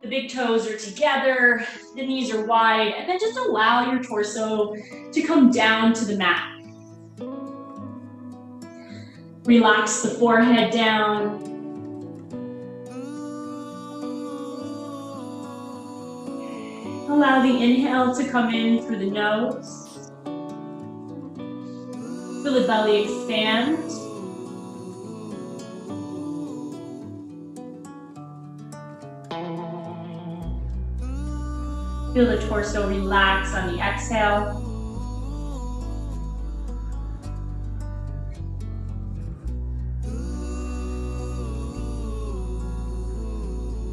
The big toes are together, the knees are wide, and then just allow your torso to come down to the mat. Relax the forehead down. Allow the inhale to come in through the nose. Feel the belly expand. Feel the torso relax on the exhale.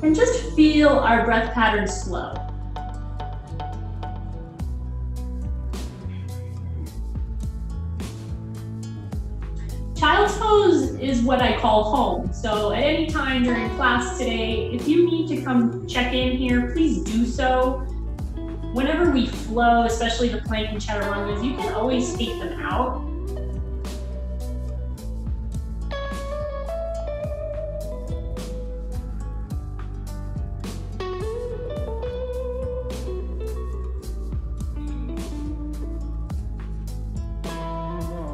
And just feel our breath pattern slow. Child's pose is what I call home. So at any time during class today, if you need to come check in here, please do so. Whenever we flow, especially the plank and chaturangas, you can always take them out.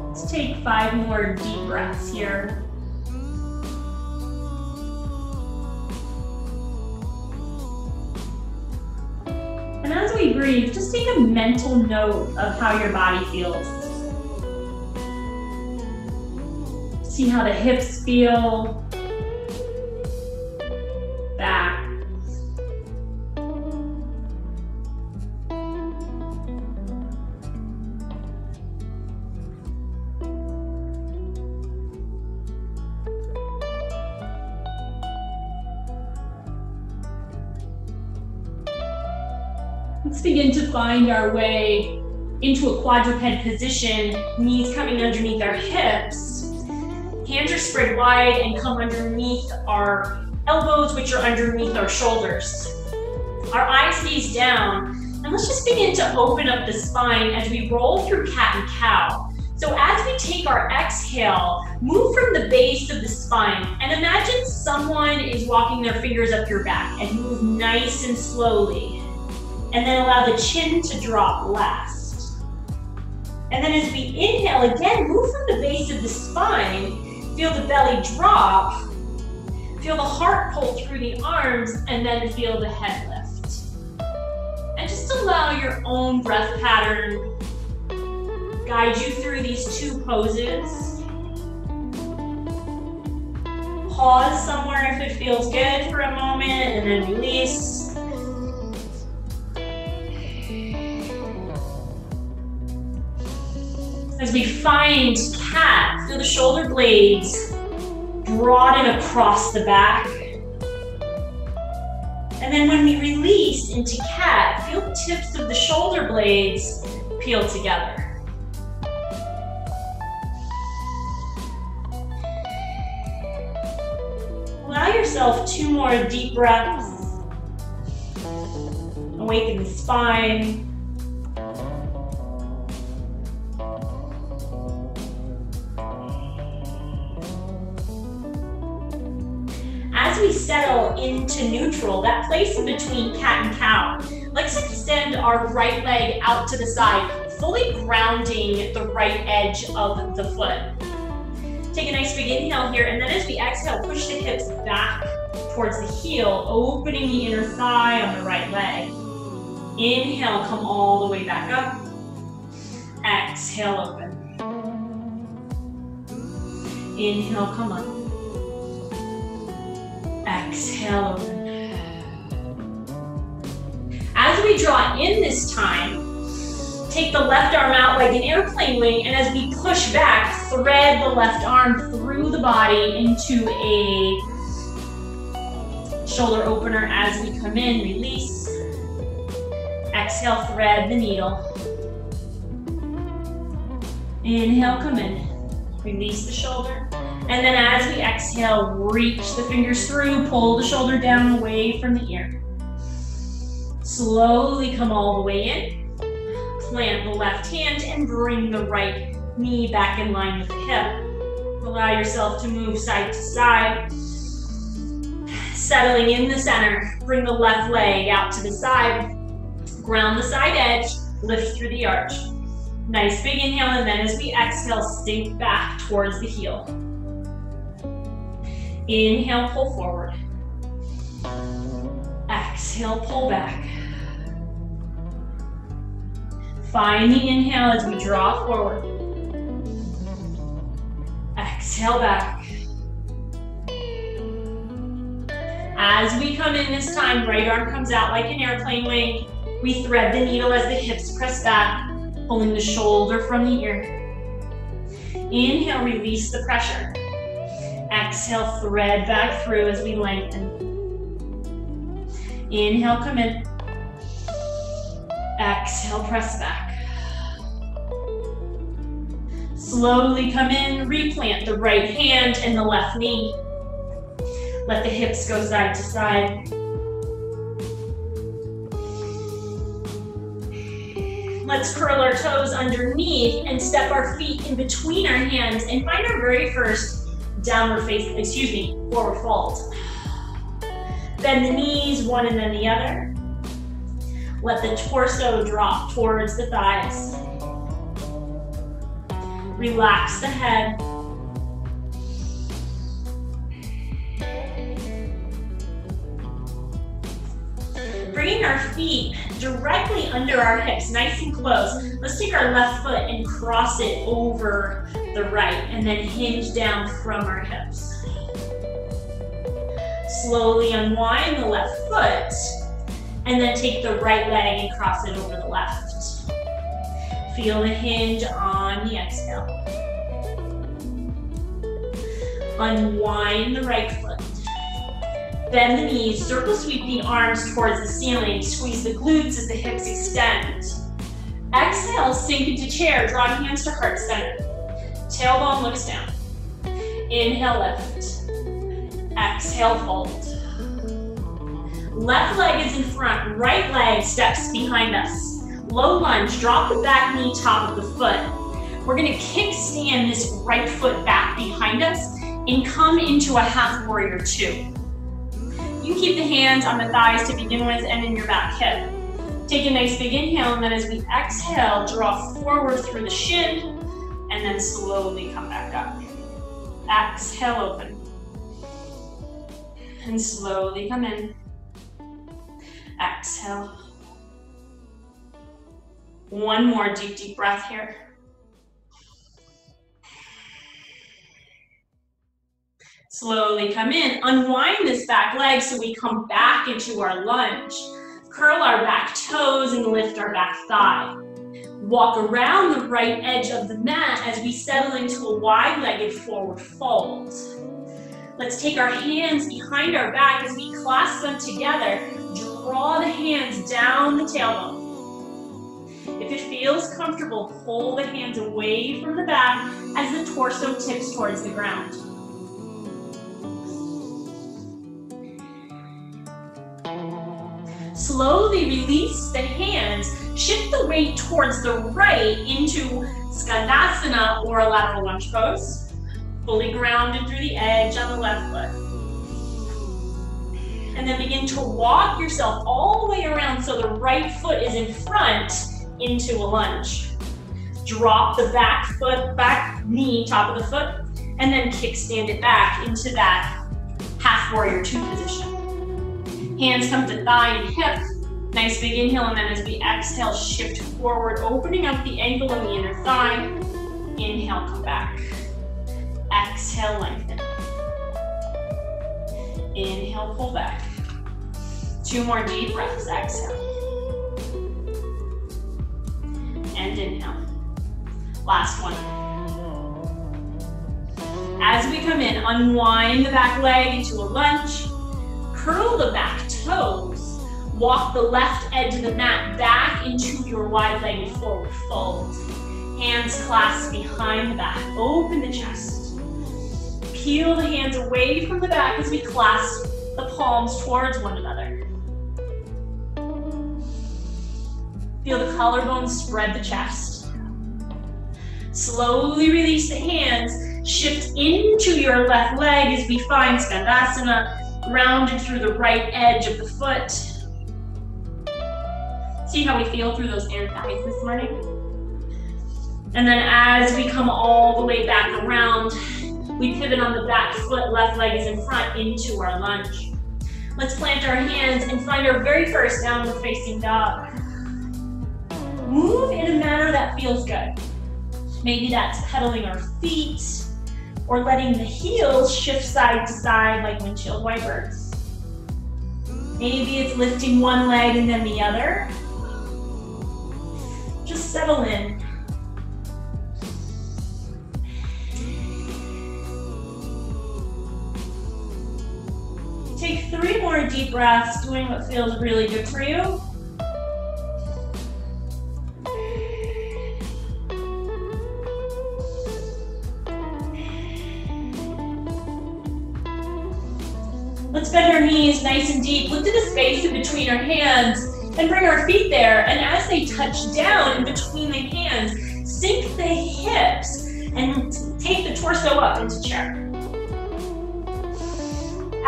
Let's take 5 more deep breaths here. And as we breathe, just take a mental note of how your body feels. See how the hips feel. Back. Let's begin to find our way into a quadruped position, knees coming underneath our hips. Hands are spread wide and come underneath our elbows, which are underneath our shoulders. Our eyes gaze down, and let's just begin to open up the spine as we roll through cat and cow. So as we take our exhale, move from the base of the spine, and imagine someone is walking their fingers up your back, and move nice and slowly. And then allow the chin to drop last. And then as we inhale, again, move from the base of the spine, feel the belly drop, feel the heart pull through the arms, and then feel the head lift. And just allow your own breath pattern guide you through these 2 poses. Pause somewhere if it feels good for a moment, and then release. As we find cat, feel the shoulder blades broaden across the back. And then when we release into cat, feel the tips of the shoulder blades peel together. Allow yourself 2 more deep breaths. Awaken the spine. As we settle into neutral, that place in between cat and cow, let's extend our right leg out to the side, fully grounding the right edge of the foot. Take a nice big inhale here, and then as we exhale, push the hips back towards the heel, opening the inner thigh on the right leg. Inhale, come all the way back up. Exhale, open. Inhale, come up. Exhale, open. As we draw in this time, take the left arm out like an airplane wing, and as we push back, thread the left arm through the body into a shoulder opener as we come in, release. Exhale, thread the needle. Inhale, come in. Release the shoulder. And then as we exhale, reach the fingers through, pull the shoulder down away from the ear. Slowly come all the way in. Plant the left hand and bring the right knee back in line with the hip. Allow yourself to move side to side. Settling in the center, bring the left leg out to the side. Ground the side edge, lift through the arch. Nice big inhale, and then as we exhale, sink back towards the heel. Inhale, pull forward. Exhale, pull back. Find the inhale as we draw forward. Exhale back. As we come in this time, right arm comes out like an airplane wing. We thread the needle as the hips press back, pulling the shoulder from the ear. Inhale, release the pressure. Exhale, thread back through as we lengthen. Inhale, come in. Exhale, press back. Slowly come in, replant the right hand and the left knee. Let the hips go side to side. Let's curl our toes underneath and step our feet in between our hands and find our very first forward fold. Bend the knees, one and then the other. Let the torso drop towards the thighs. Relax the head. Bringing our feet directly under our hips, nice and close. Let's take our left foot and cross it over the right, and then hinge down from our hips. Slowly unwind the left foot, and then take the right leg and cross it over the left. Feel the hinge on the exhale. Unwind the right foot. Bend the knees, circle sweep the arms towards the ceiling, squeeze the glutes as the hips extend. Exhale, sink into chair, draw hands to heart center. Tailbone looks down. Inhale, lift. Exhale, fold. Left leg is in front, right leg steps behind us. Low lunge, drop the back knee, top of the foot. We're gonna kickstand this right foot back behind us and come into a half warrior two. You can keep the hands on the thighs to begin with and in your back hip. Take a nice big inhale, and then as we exhale, draw forward through the shin, and then slowly come back up. Exhale, open. And slowly come in. Exhale. One more deep breath here. Slowly come in, unwind this back leg so we come back into our lunge. Curl our back toes and lift our back thigh. Walk around the right edge of the mat as we settle into a wide-legged forward fold. Let's take our hands behind our back as we clasp them together. Draw the hands down the tailbone. If it feels comfortable, pull the hands away from the back as the torso tips towards the ground. Slowly release the hands, shift the weight towards the right into Shavasana or a lateral lunge pose. Fully grounded through the edge on the left foot. And then begin to walk yourself all the way around so the right foot is in front into a lunge. Drop the back knee, top of the foot, and then kickstand it back into that half warrior two position. Hands come to thigh and hip. Nice big inhale, and then as we exhale, shift forward, opening up the ankle and the inner thigh. Inhale, come back. Exhale, lengthen. Inhale, pull back. Two more deep breaths, exhale. And inhale. Last one. As we come in, unwind the back leg into a lunge. Curl the back toes. Walk the left edge of the mat back into your wide-legged forward fold. Hands clasped behind the back. Open the chest. Peel the hands away from the back as we clasp the palms towards one another. Feel the collarbones spread the chest. Slowly release the hands. Shift into your left leg as we find Shavasana. Grounded through the right edge of the foot. See how we feel through those inner thighs this morning? And then as we come all the way back around, we pivot on the back foot, left leg is in front into our lunge. Let's plant our hands and find our very first downward facing dog. Move in a manner that feels good. Maybe that's pedaling our feet or letting the heels shift side to side like windshield wipers. Maybe it's lifting one leg and then the other. Just settle in. Take 3 more deep breaths, doing what feels really good for you. Let's bend our knees nice and deep. Look to the space in between our hands and bring our feet there. And as they touch down in between the hands, sink the hips and take the torso up into chair.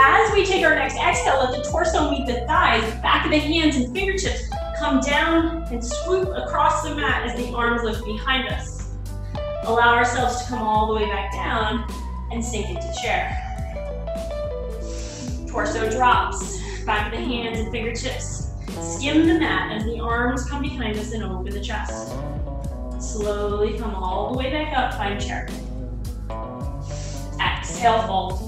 As we take our next exhale, let the torso meet the thighs, back of the hands and fingertips come down and swoop across the mat as the arms lift behind us. Allow ourselves to come all the way back down and sink into chair. Torso drops, back of the hands and fingertips skim the mat as the arms come behind us and over the chest. Slowly come all the way back up, find chair. Exhale, fold.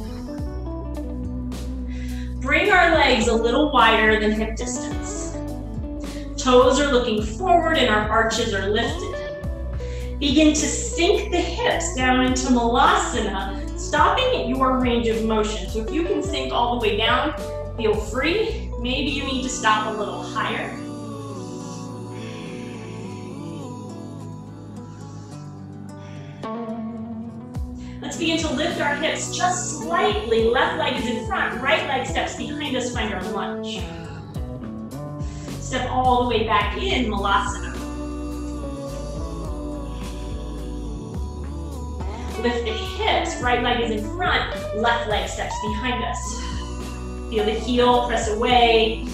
Bring our legs a little wider than hip distance. Toes are looking forward and our arches are lifted. Begin to sink the hips down into Malasana, stopping at your range of motion. So if you can sink all the way down, feel free. Maybe you need to stop a little higher. Let's begin to lift our hips just slightly. Left leg is in front, right leg steps behind us, find our lunge. Step all the way back in, Malasana. Lift the hips, right leg is in front, left leg steps behind us. Feel the heel, press away.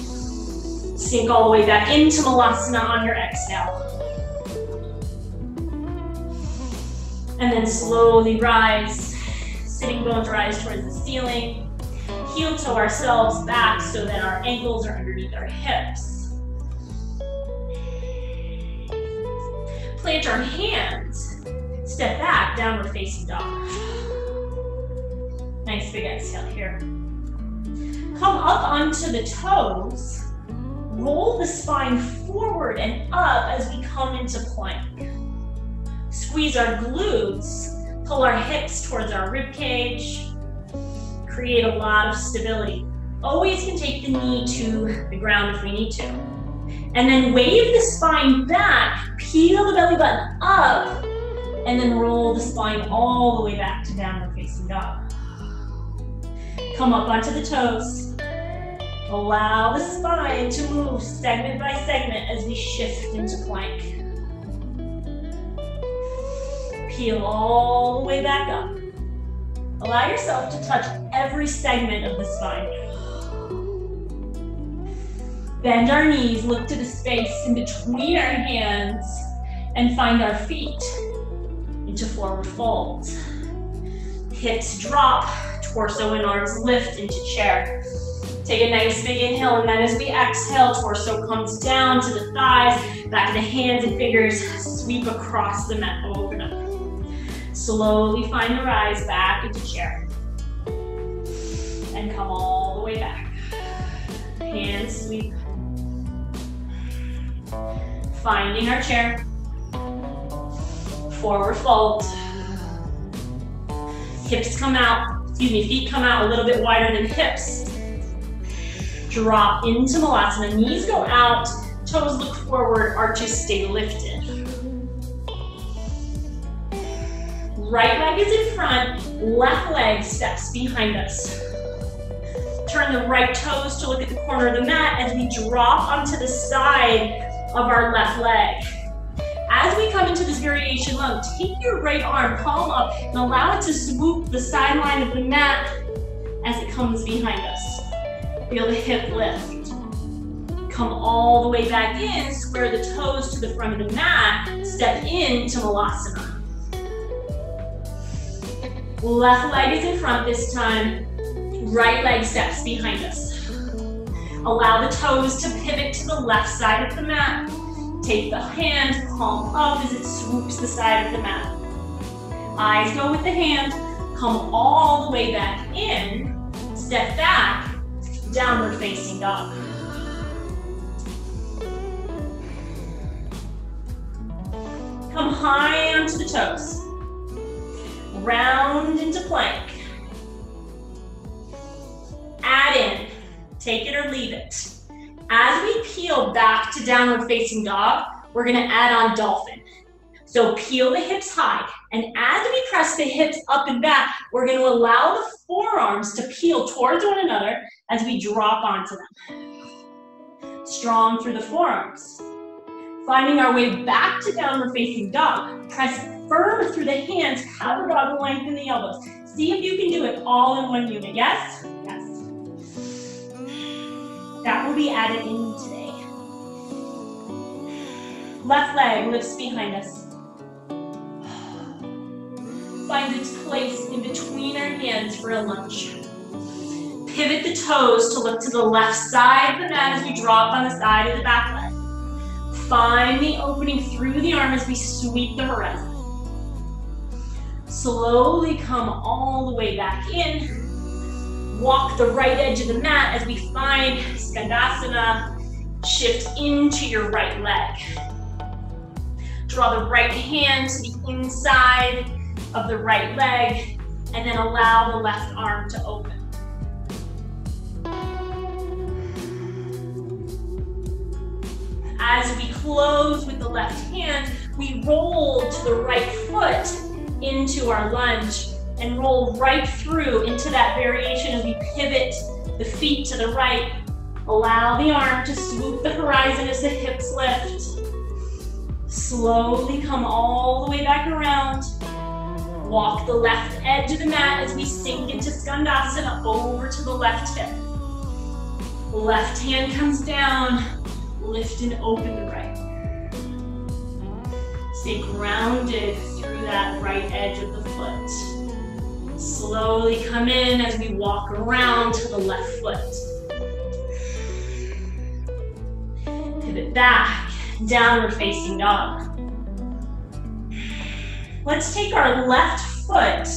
Sink all the way back into Malasana on your exhale. And then slowly rise. Sitting bones rise towards the ceiling. Heel toe ourselves back so that our ankles are underneath our hips. Plant our hands. Step back, downward facing dog. Nice big exhale here. Come up onto the toes. Roll the spine forward and up as we come into plank. Squeeze our glutes, pull our hips towards our rib cage. Create a lot of stability. Always can take the knee to the ground if we need to. And then wave the spine back, peel the belly button up, and then roll the spine all the way back to downward facing dog. Come up onto the toes. Allow the spine to move segment by segment as we shift into plank. Peel all the way back up. Allow yourself to touch every segment of the spine. Bend our knees, look to the space in between our hands, and find our feet into forward fold. Hips drop, torso and arms lift into chair. Take a nice big inhale, and then as we exhale, torso comes down to the thighs, back of the hands and fingers sweep across the mat, open up. Slowly find the rise back into chair. And come all the way back. Hands sweep. Finding our chair. Forward fold. Hips come out, feet come out a little bit wider than hips. Drop into Malasana, knees go out, toes look forward, arches stay lifted. Right leg is in front, left leg steps behind us. Turn the right toes to look at the corner of the mat as we drop onto the side of our left leg. As we come into this variation lunge, take your right arm, palm up, and allow it to swoop the sideline of the mat as it comes behind us. Feel the hip lift. Come all the way back in, square the toes to the front of the mat, step into Malasana. Left leg is in front this time, right leg steps behind us. Allow the toes to pivot to the left side of the mat. Take the hand, palm up as it swoops the side of the mat. Eyes go with the hand, come all the way back in, step back, downward facing dog. Come high onto the toes. Round into plank. Add in, take it or leave it. As we peel back to downward facing dog, we're gonna add on dolphin. So peel the hips high, and as we press the hips up and back, we're gonna allow the forearms to peel towards one another as we drop onto them. Strong through the forearms. Finding our way back to downward facing dog, press firm through the hands, cover dog and lengthen the elbows. See if you can do it all in one unit, yes? Yes. That will be added in today. Left leg lifts behind us. Finds its place in between our hands for a lunge. Pivot the toes to look to the left side of the mat as we drop on the side of the back leg. Find the opening through the arm as we sweep the horizon. Slowly come all the way back in. Walk the right edge of the mat as we find Skandasana. Shift into your right leg. Draw the right hand to the inside of the right leg, and then allow the left arm to open. As we close with the left hand, we roll to the right foot into our lunge and roll right through into that variation as we pivot the feet to the right. Allow the arm to swoop the horizon as the hips lift. Slowly come all the way back around. Walk the left edge of the mat as we sink into Skandasana over to the left hip. Left hand comes down. Lift and open the right. Stay grounded through that right edge of the foot. Slowly come in as we walk around to the left foot. Pivot back, downward facing dog. Let's take our left foot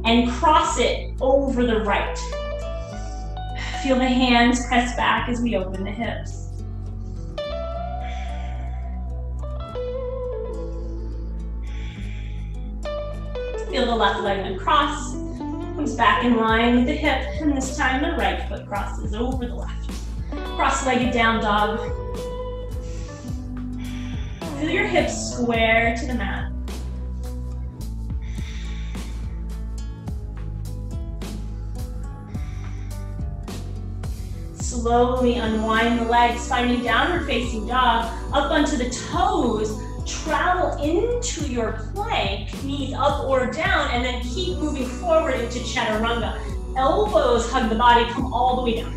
and cross it over the right. Feel the hands press back as we open the hips. Feel the left leg uncross, comes back in line with the hip, and this time the right foot crosses over the left. Cross-legged down dog. Feel your hips square to the mat. Slowly unwind the legs, finding downward facing dog, up onto the toes. Travel into your plank, knees up or down, and then keep moving forward into Chaturanga. Elbows hug the body, come all the way down.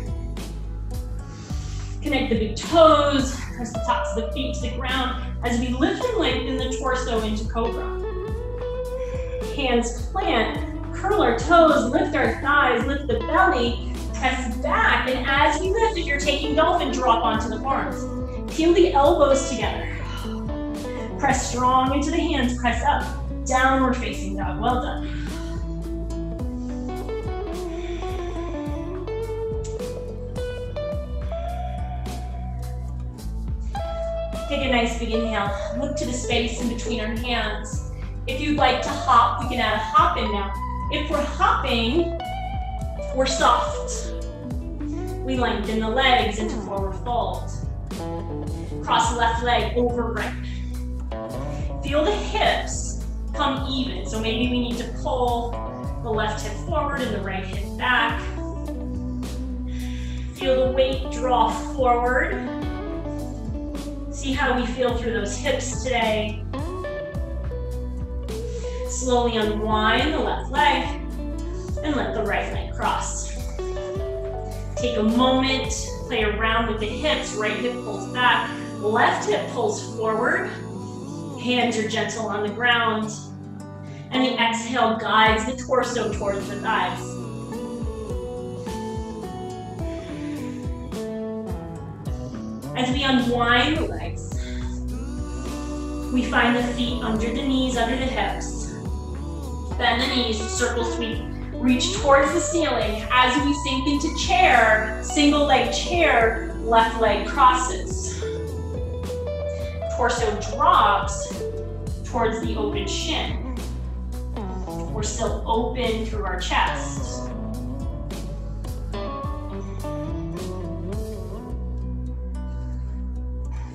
Connect the big toes, press the tops of the feet to the ground as we lift and lengthen the torso into Cobra. Hands plant, curl our toes, lift our thighs, lift the belly, press back, and as we lift, if you're taking dolphin, drop onto the forearms. Peel the elbows together. Press strong into the hands, press up. Downward facing dog, well done. Take a nice big inhale. Look to the space in between our hands. If you'd like to hop, we can add a hop in now. If we're hopping, we're soft. We lengthen the legs into forward fold. Cross the left leg over right. Feel the hips come even, so maybe we need to pull the left hip forward and the right hip back. Feel the weight draw forward. See how we feel through those hips today. Slowly unwind the left leg and let the right leg cross. Take a moment, play around with the hips. Right hip pulls back, left hip pulls forward. Hands are gentle on the ground. And the exhale guides the torso towards the thighs. As we unwind the legs, we find the feet under the knees, under the hips. Bend the knees, circle sweep. Reach towards the ceiling. As we sink into chair, single leg chair, left leg crosses. Torso drops towards the open shin. We're still open through our chest.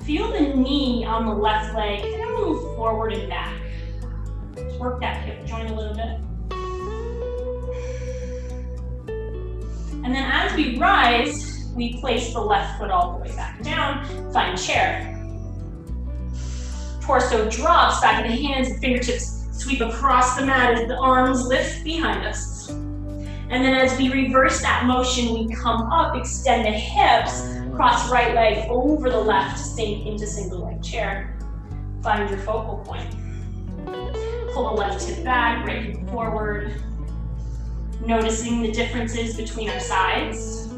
Feel the knee on the left leg kind of move forward and back. Just work that hip joint a little bit. And then as we rise, we place the left foot all the way back down, find chair. Torso drops, back of the hands, the fingertips sweep across the mat as the arms lift behind us. And then as we reverse that motion, we come up, extend the hips, cross right leg over the left, sink into single leg chair. Find your focal point. Pull the left hip back, right hip forward. Noticing the differences between our sides.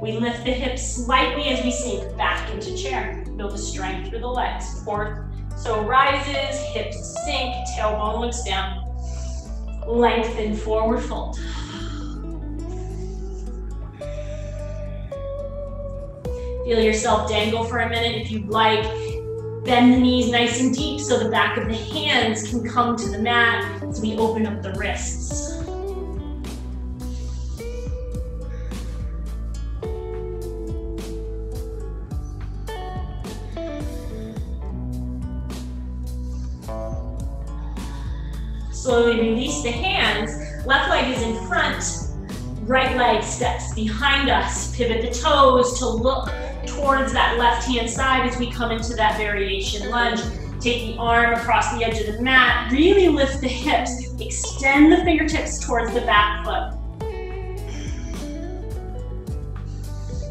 We lift the hips slightly as we sink back into chair. Build the strength through the legs. Torso rises, hips sink, tailbone looks down. Lengthen, forward fold. Feel yourself dangle for a minute if you'd like. Bend the knees nice and deep so the back of the hands can come to the mat as we open up the wrists. Slowly release the hands. Left leg is in front. Right leg steps behind us. Pivot the toes to look towards that left hand side as we come into that variation lunge. Take the arm across the edge of the mat. Really lift the hips. Extend the fingertips towards the back foot.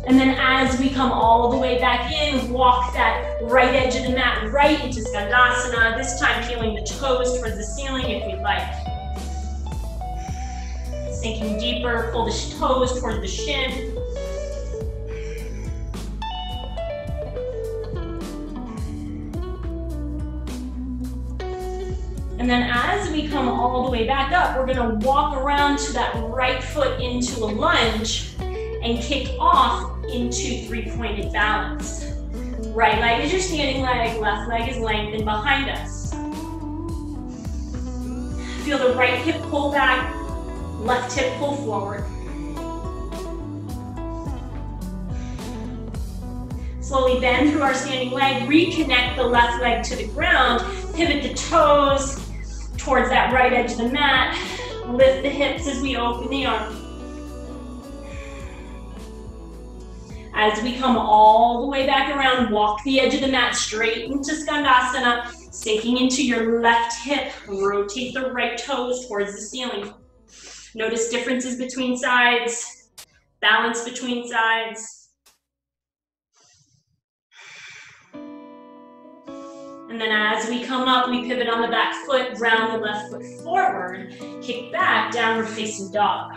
And then as we come all the way back in, walk that right edge of the mat right into Skandasana. This time peeling the toes towards the ceiling if you'd like. Sinking deeper, pull the toes towards the shin. And then as we come all the way back up, we're gonna walk around to that right foot into a lunge and kick off into three-pointed balance. Right leg is your standing leg, left leg is lengthened behind us. Feel the right hip pull back, left hip pull forward. Slowly bend through our standing leg, reconnect the left leg to the ground, pivot the toes towards that right edge of the mat, lift the hips as we open the arms. As we come all the way back around, walk the edge of the mat straight into Skandasana, sinking into your left hip, rotate the right toes towards the ceiling. Notice differences between sides, balance between sides. And then as we come up, we pivot on the back foot, round the left foot forward, kick back, downward facing dog.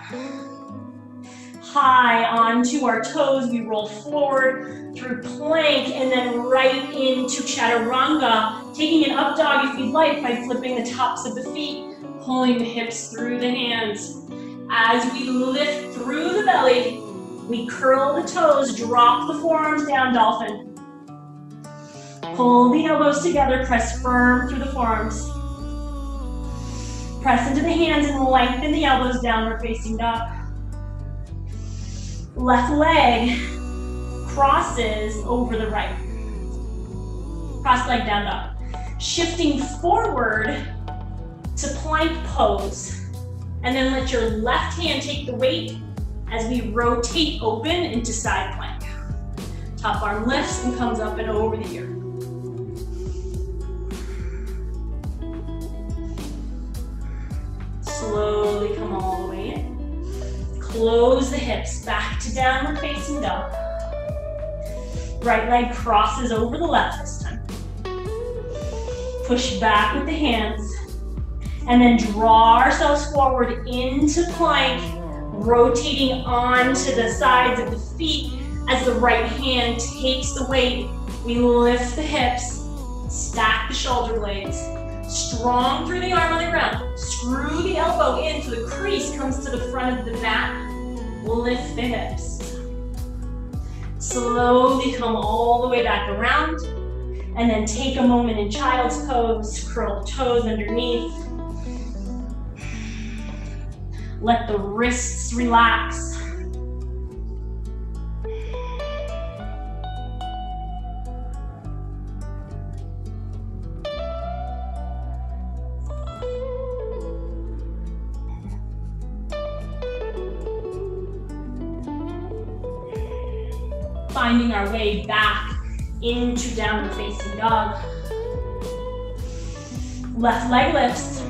High onto our toes, we roll forward through plank and then right into chaturanga, taking an up dog if you'd like by flipping the tops of the feet, pulling the hips through the hands. As we lift through the belly, we curl the toes, drop the forearms down, dolphin. Pull the elbows together, press firm through the forearms. Press into the hands and lengthen the elbows, downward facing dog. Left leg crosses over the right. Cross leg down dog. Shifting forward to plank pose. And then let your left hand take the weight as we rotate open into side plank. Top arm lifts and comes up and over the ear. Slowly come all the way in. Close the hips, back to downward facing dog. Right leg crosses over the left this time. Push back with the hands. And then draw ourselves forward into plank, rotating onto the sides of the feet as the right hand takes the weight. We lift the hips, stack the shoulder blades, strong through the arm on the ground. Screw the elbow in so the crease comes to the front of the mat. Lift the hips. Slowly come all the way back around. And then take a moment in child's pose, curl the toes underneath. Let the wrists relax. Finding our way back into downward facing dog. Left leg lifts.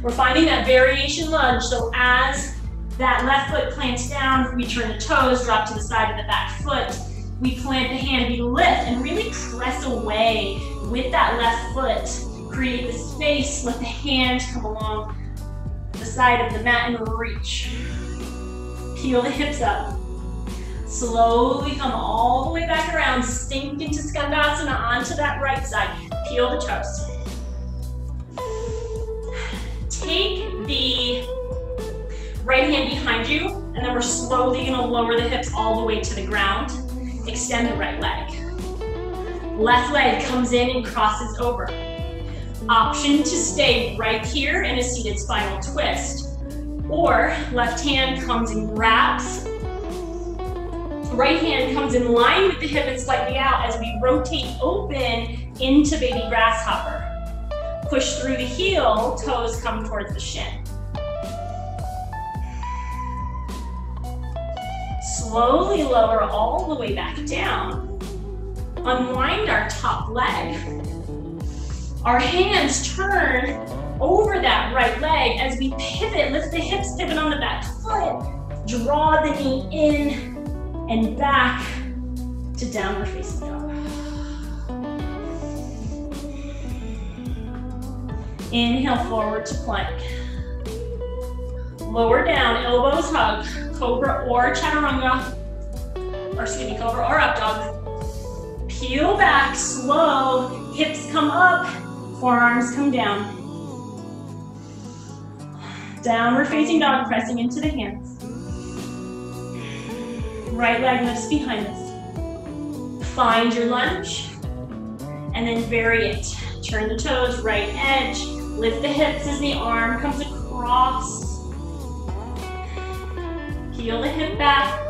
We're finding that variation lunge, so as that left foot plants down, we turn the toes, drop to the side of the back foot. We plant the hand, we lift, and really press away with that left foot. Create the space, let the hand come along the side of the mat and reach. Peel the hips up. Slowly come all the way back around, sink into Skandasana onto that right side. Peel the toes. Take the right hand behind you, and then we're slowly gonna lower the hips all the way to the ground. Extend the right leg. Left leg comes in and crosses over. Option to stay right here in a seated spinal twist, or left hand comes and grabs. Right hand comes in line with the hip and slightly out as we rotate open into baby grasshopper. Push through the heel, toes come towards the shin. Slowly lower all the way back down. Unwind our top leg. Our hands turn over that right leg as we pivot, lift the hips, pivot on the back foot, draw the knee in and back to downward facing dog. Inhale forward to plank. Lower down, elbows hug, cobra or chaturanga, or excuse me, cobra or up dog. Peel back, slow, hips come up, forearms come down. Downward facing dog, pressing into the hands. Right leg lifts behind us. Find your lunge, and then vary it. Turn the toes, right edge. Lift the hips as the arm comes across. Peel the hip back.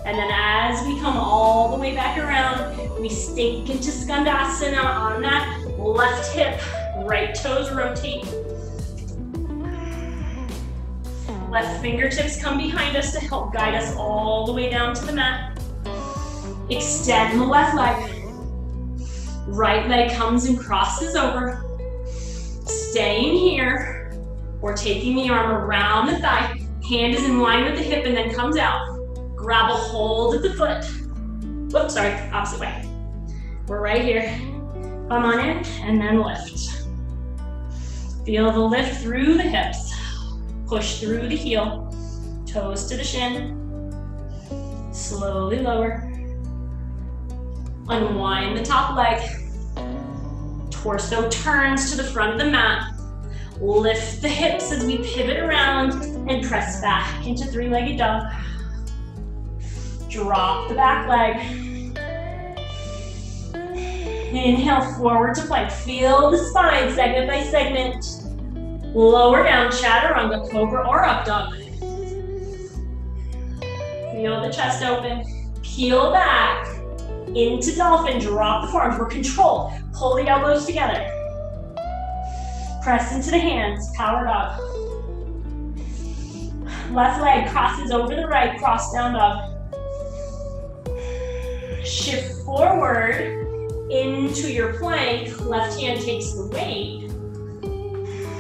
And then as we come all the way back around, we sink into Skandasana on that left hip. Right toes rotate. Left fingertips come behind us to help guide us all the way down to the mat. Extend the left leg. Right leg comes and crosses over. Staying here, or taking the arm around the thigh. Hand is in line with the hip and then comes out. Grab a hold of the foot. Whoops, sorry, opposite way. We're right here. Come on in and then lift. Feel the lift through the hips. Push through the heel. Toes to the shin. Slowly lower. Unwind the top leg. Torso turns to the front of the mat. Lift the hips as we pivot around and press back into three-legged dog. Drop the back leg. Inhale forward to plank. Feel the spine segment by segment. Lower down, chaturanga, cobra or up dog. Feel the chest open. Peel back into dolphin. Drop the forearms. We're controlled. Pull the elbows together. Press into the hands. Power dog. Left leg crosses over the right. Cross down dog. Shift forward into your plank. Left hand takes the weight.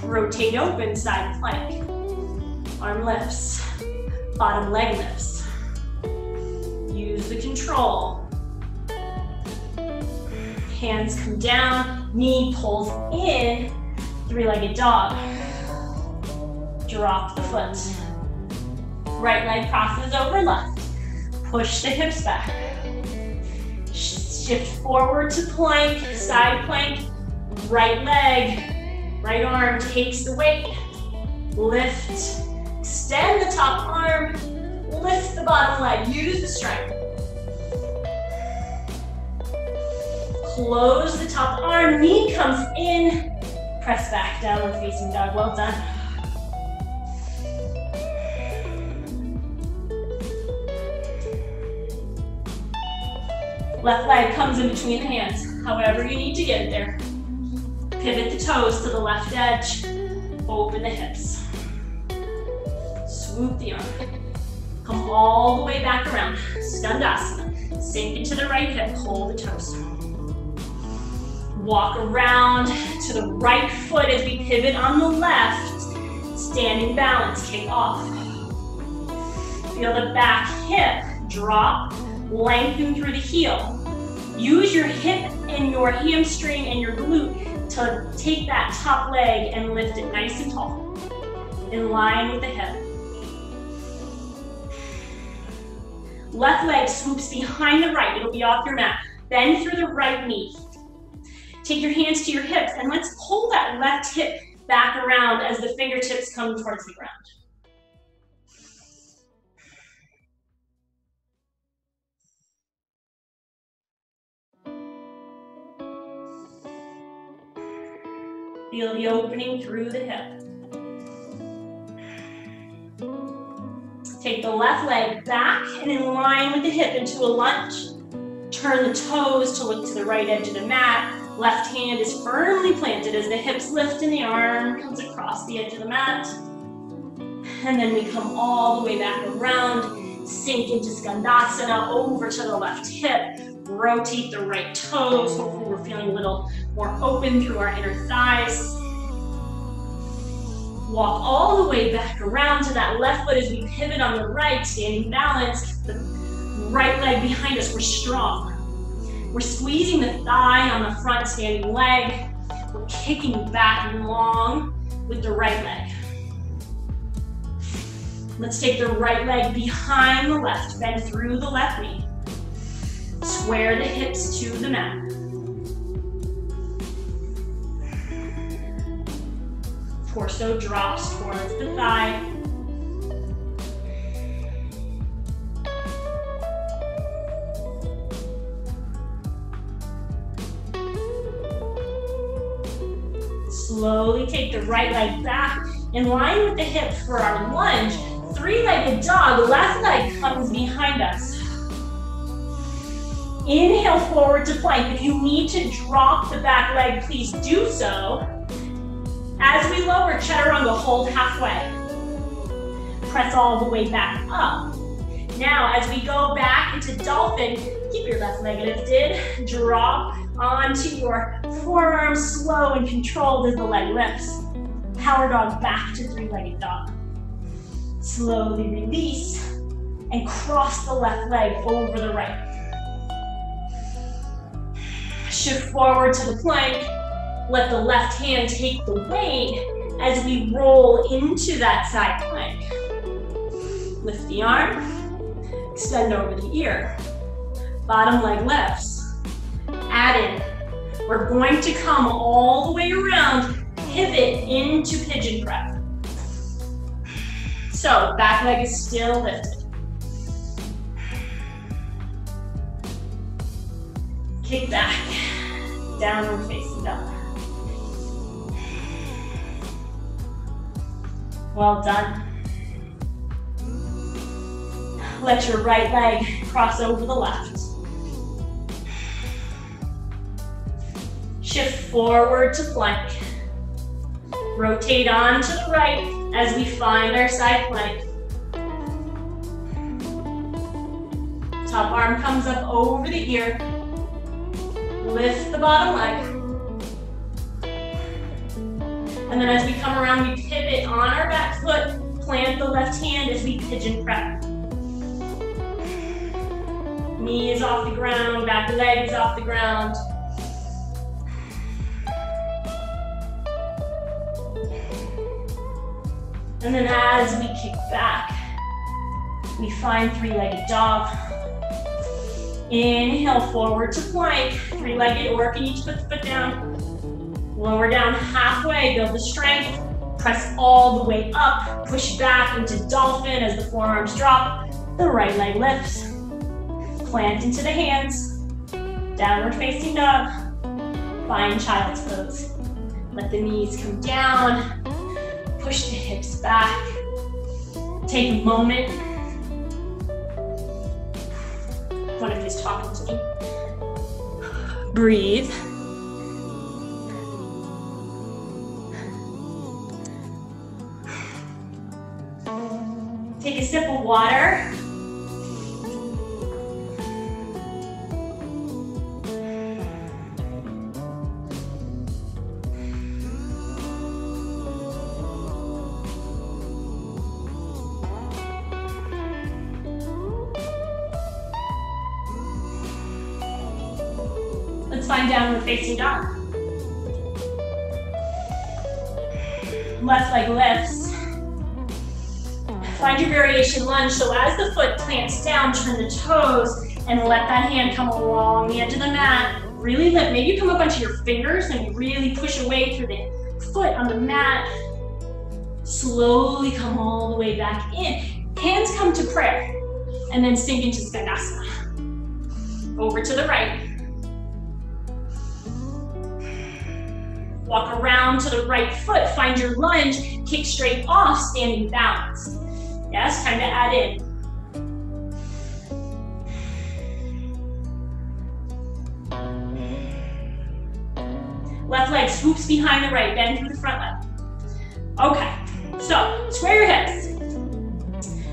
Rotate open, side plank. Arm lifts, bottom leg lifts. Use the control. Hands come down, knee pulls in, three-legged dog. Drop the foot. Right leg crosses over left. Push the hips back. Shift forward to plank, side plank. Right leg, right arm takes the weight. Lift, extend the top arm, lift the bottom leg, use the strength. Close the top arm, knee comes in, press back, downward facing dog, well done. Left leg comes in between the hands, however you need to get it there. Pivot the toes to the left edge, open the hips. Swoop the arm. Come all the way back around, Skandasana. Sink into the right hip, hold the toes. Walk around to the right foot as we pivot on the left. Standing balance, kick off. Feel the back hip drop, lengthen through the heel. Use your hip and your hamstring and your glute to take that top leg and lift it nice and tall, in line with the hip. Left leg swoops behind the right, it'll be off your mat. Bend through the right knee. Take your hands to your hips and let's pull that left hip back around as the fingertips come towards the ground. Feel the opening through the hip. Take the left leg back and in line with the hip into a lunge. Turn the toes to look to the right edge of the mat. Left hand is firmly planted as the hips lift and the arm comes across the edge of the mat. And then we come all the way back around, sink into Skandasana, over to the left hip. Rotate the right toes. Hopefully we're feeling a little more open through our inner thighs. Walk all the way back around to that left foot as we pivot on the right, standing balance. The right leg behind us, we're strong. We're squeezing the thigh on the front standing leg. We're kicking back long with the right leg. Let's take the right leg behind the left, bend through the left knee. Square the hips to the mat. Torso drops towards the thigh. Slowly take the right leg back in line with the hip for our lunge. Three-legged dog, left leg comes behind us. Inhale forward to plank. If you need to drop the back leg, please do so. As we lower, chaturanga, hold halfway. Press all the way back up. Now, as we go back into dolphin, keep your left leg lifted. Drop onto your forearms, slow and controlled as the leg lifts. Power dog back to three-legged dog. Slowly release and cross the left leg over the right. Shift forward to the plank. Let the left hand take the weight as we roll into that side plank. Lift the arm, extend over the ear. Bottom leg lifts. Add in. We're going to come all the way around, pivot into pigeon prep. So, back leg is still lifted. Kick back, downward facing dog. Well done. Let your right leg cross over the left. Shift forward to plank. Rotate on to the right as we find our side plank. Top arm comes up over the ear. Lift the bottom leg. And then as we come around, we pivot on our back foot, plant the left hand as we pigeon prep. Knee is off the ground, back leg is off the ground. And then as we kick back, we find three-legged dog. Inhale, forward to plank, three-legged, or can you put the foot down? Lower down halfway, build the strength, press all the way up, push back into dolphin as the forearms drop, the right leg lifts. Plant into the hands, downward facing dog, find child's pose. Let the knees come down, push the hips back. Take a moment. One of you is talking to me. Breathe. Take a sip of water. Let's find downward facing dog. Left leg lifts. Find your variation lunge. So as the foot plants down, turn the toes and let that hand come along the edge of the mat. Really lift. Maybe you come up onto your fingers and you really push away through the foot on the mat. Slowly come all the way back in. Hands come to prayer and then sink into Shavasana. Over to the right. Walk around to the right foot, find your lunge, kick straight off, standing balance. Yes, time to add in. Left leg swoops behind the right, bend through the front leg. Okay, so square your hips.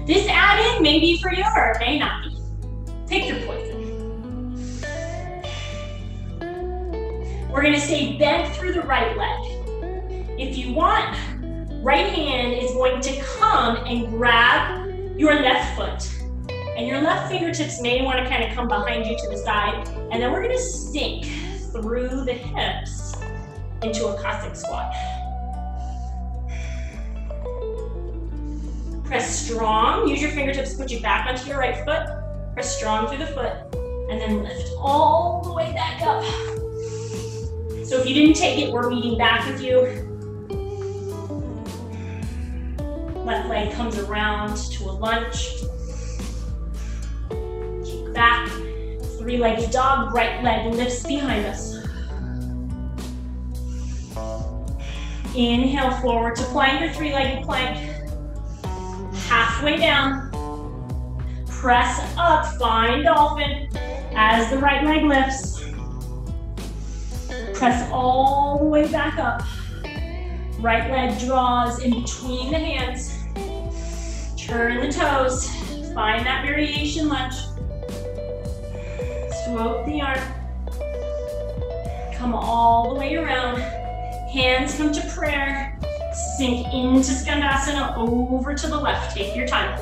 This add-in may be for you or it may not be. Pick your poison. We're gonna stay bent through the right leg. If you want, right hand is going to come and grab your left foot. And your left fingertips may wanna kind of come behind you to the side. And then we're gonna sink through the hips into a Cossack squat. Press strong, use your fingertips to put you back onto your right foot. Press strong through the foot, and then lift all the way back up. So if you didn't take it, we're meeting back with you. Left leg comes around to a lunge. Kick back, three-legged dog, right leg lifts behind us. Inhale forward to plank or three-legged plank. Halfway down. Press up, find dolphin as the right leg lifts. Press all the way back up. Right leg draws in between the hands. Turn the toes. Find that variation lunge. Swoop the arm. Come all the way around. Hands come to prayer. Sink into Skandasana over to the left. Take your time.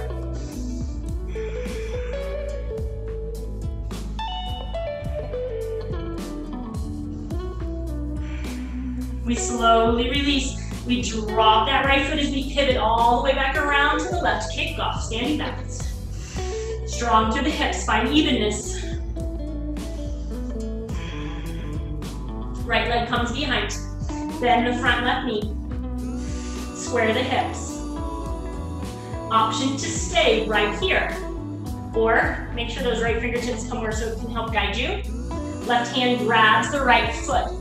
We slowly release. We drop that right foot as we pivot all the way back around to the left. Kick off, standing balance. Strong through the hips, find evenness. Right leg comes behind. Bend the front left knee. Square the hips. Option to stay right here. Or make sure those right fingertips come where so it can help guide you. Left hand grabs the right foot.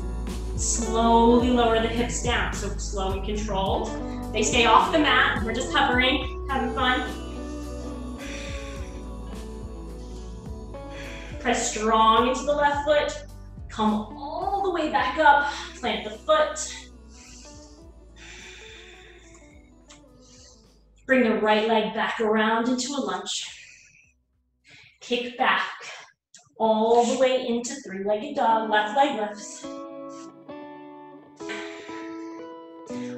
Slowly lower the hips down, so slow and controlled. They stay off the mat. We're just hovering, having fun. Press strong into the left foot. Come all the way back up. Plant the foot. Bring the right leg back around into a lunge. Kick back all the way into three-legged dog. Left leg lifts.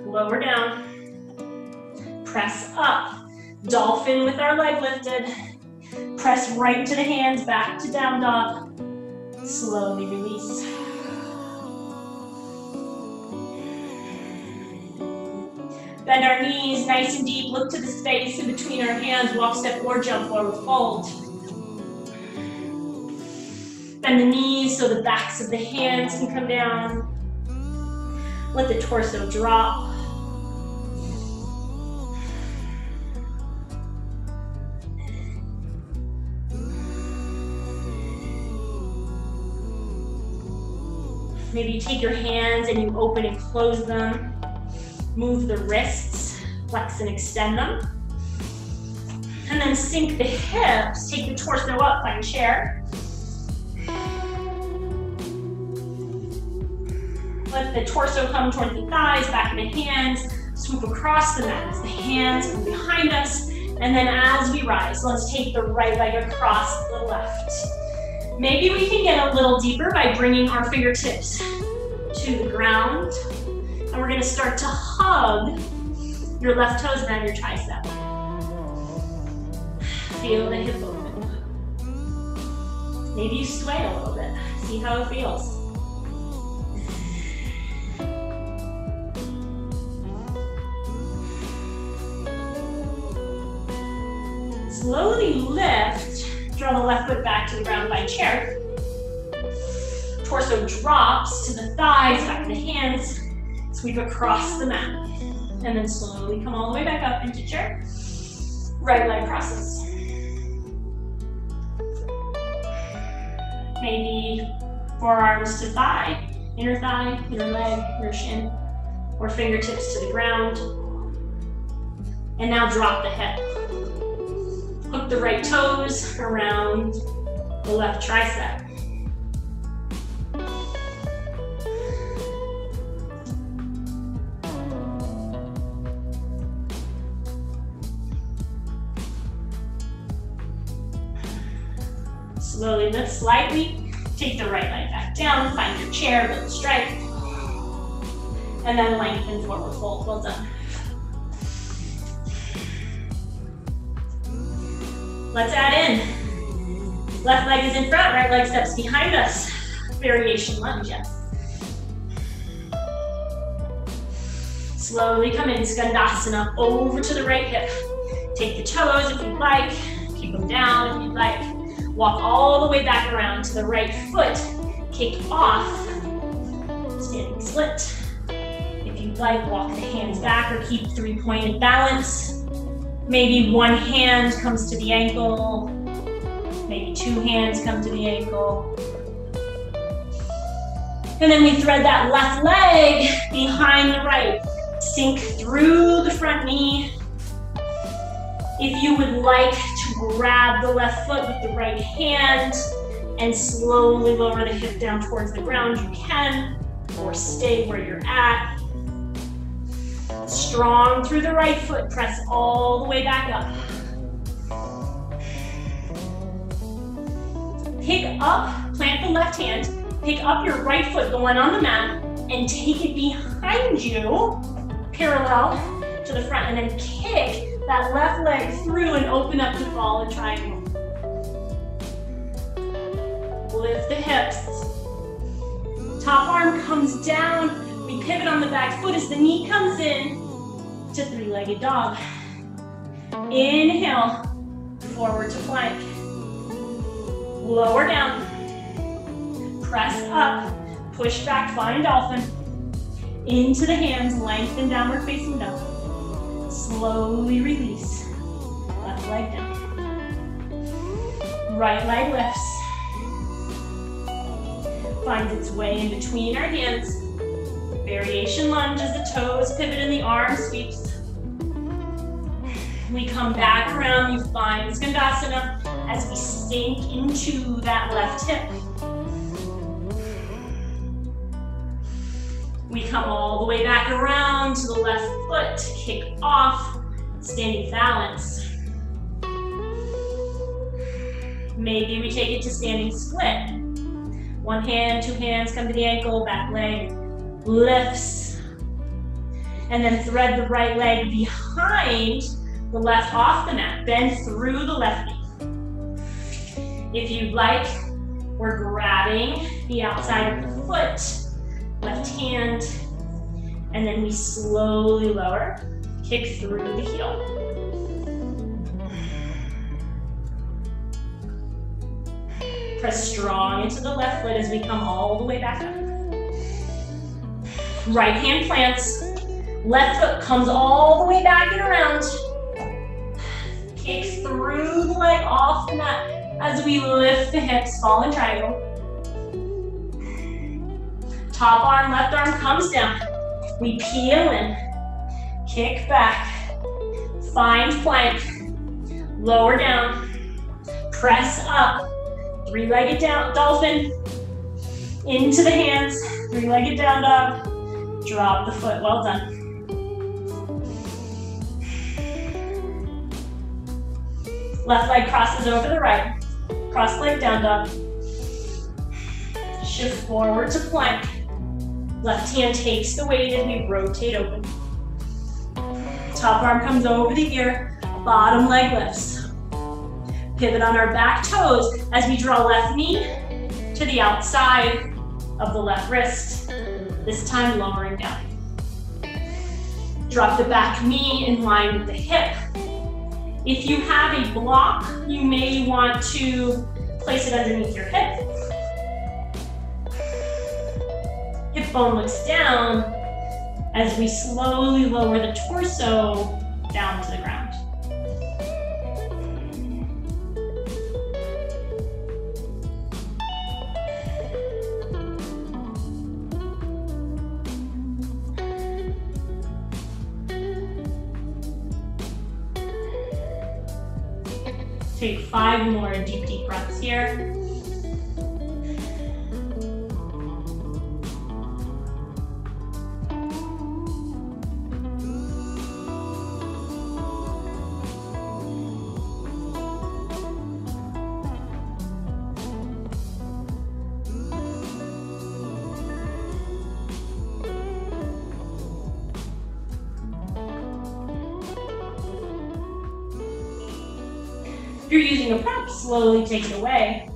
Lower down. Press up. Dolphin with our leg lifted. Press right into the hands, back to down dog. Slowly release. Bend our knees nice and deep. Look to the space in between our hands. Walk, step, or jump forward, fold. Bend the knees so the backs of the hands can come down. Let the torso drop. Maybe you take your hands and you open and close them. Move the wrists, flex and extend them. And then sink the hips, take the torso up, find chair. Let the torso come toward the thighs, back of the hands, swoop across the mat as the hands come behind us. And then as we rise, let's take the right leg across the left. Maybe we can get a little deeper by bringing our fingertips to the ground. And we're gonna start to hug your left toes around your tricep. Feel the hip open. Maybe you sway a little bit. See how it feels. Slowly lift. Draw the left foot back to the ground by chair. Torso drops to the thighs, back to the hands. Sweep across the mat. And then slowly come all the way back up into chair. Right leg crosses. Maybe forearms to thigh, inner leg, inner shin, or fingertips to the ground. And now drop the hip. Hook the right toes around the left tricep. Slowly lift slightly. Take the right leg back down. Find your chair, build strike. And then lengthen forward fold. Well done. Let's add in. Left leg is in front, right leg steps behind us. Variation lunge, yes. Slowly come in, Skandasana, over to the right hip. Take the toes if you'd like, keep them down if you'd like. Walk all the way back around to the right foot. Kick off, standing split. If you'd like, walk the hands back or keep three-pointed balance. Maybe one hand comes to the ankle, maybe two hands come to the ankle. And then we thread that left leg behind the right. Sink through the front knee. If you would like to grab the left foot with the right hand and slowly lower the hip down towards the ground, you can, or stay where you're at. Strong through the right foot, press all the way back up. Pick up, plant the left hand, pick up your right foot going on the mat, and take it behind you, parallel to the front, and then kick that left leg through and open up to fall a triangle. Lift the hips. Top arm comes down. We pivot on the back foot as the knee comes in to three-legged dog. Inhale, forward to plank. Lower down. Press up, push back, find dolphin. Into the hands, lengthen downward facing dog. Slowly release. Left leg down. Right leg lifts. Finds its way in between our hands. Variation lunge as the toes pivot and the arm sweeps. We come back around, you find Skandasana as we sink into that left hip. We come all the way back around to the left foot, kick off, standing balance. Maybe we take it to standing split. One hand, two hands, come to the ankle, back leg lifts. And then thread the right leg behind the left off the mat. Bend through the left knee. If you'd like, we're grabbing the outside of the foot, left hand, and then we slowly lower, kick through the heel. Press strong into the left foot as we come all the way back up. Right hand plants, left foot comes all the way back and around. Kick through the leg off the mat as we lift the hips, fall in triangle. Top arm, left arm comes down. We peel in, kick back, find plank, lower down, press up, three-legged down dolphin, into the hands, three-legged down dog, drop the foot, well done. Left leg crosses over the right, cross leg down dog. Shift forward to plank. Left hand takes the weight as we rotate open. Top arm comes over the ear, bottom leg lifts. Pivot on our back toes as we draw left knee to the outside of the left wrist, this time lowering down. Drop the back knee in line with the hip. If you have a block, you may want to place it underneath your hip. Hip bone looks down as we slowly lower the torso down to the ground. Take 5 more deep breaths here. If you're using a prop, slowly take it away.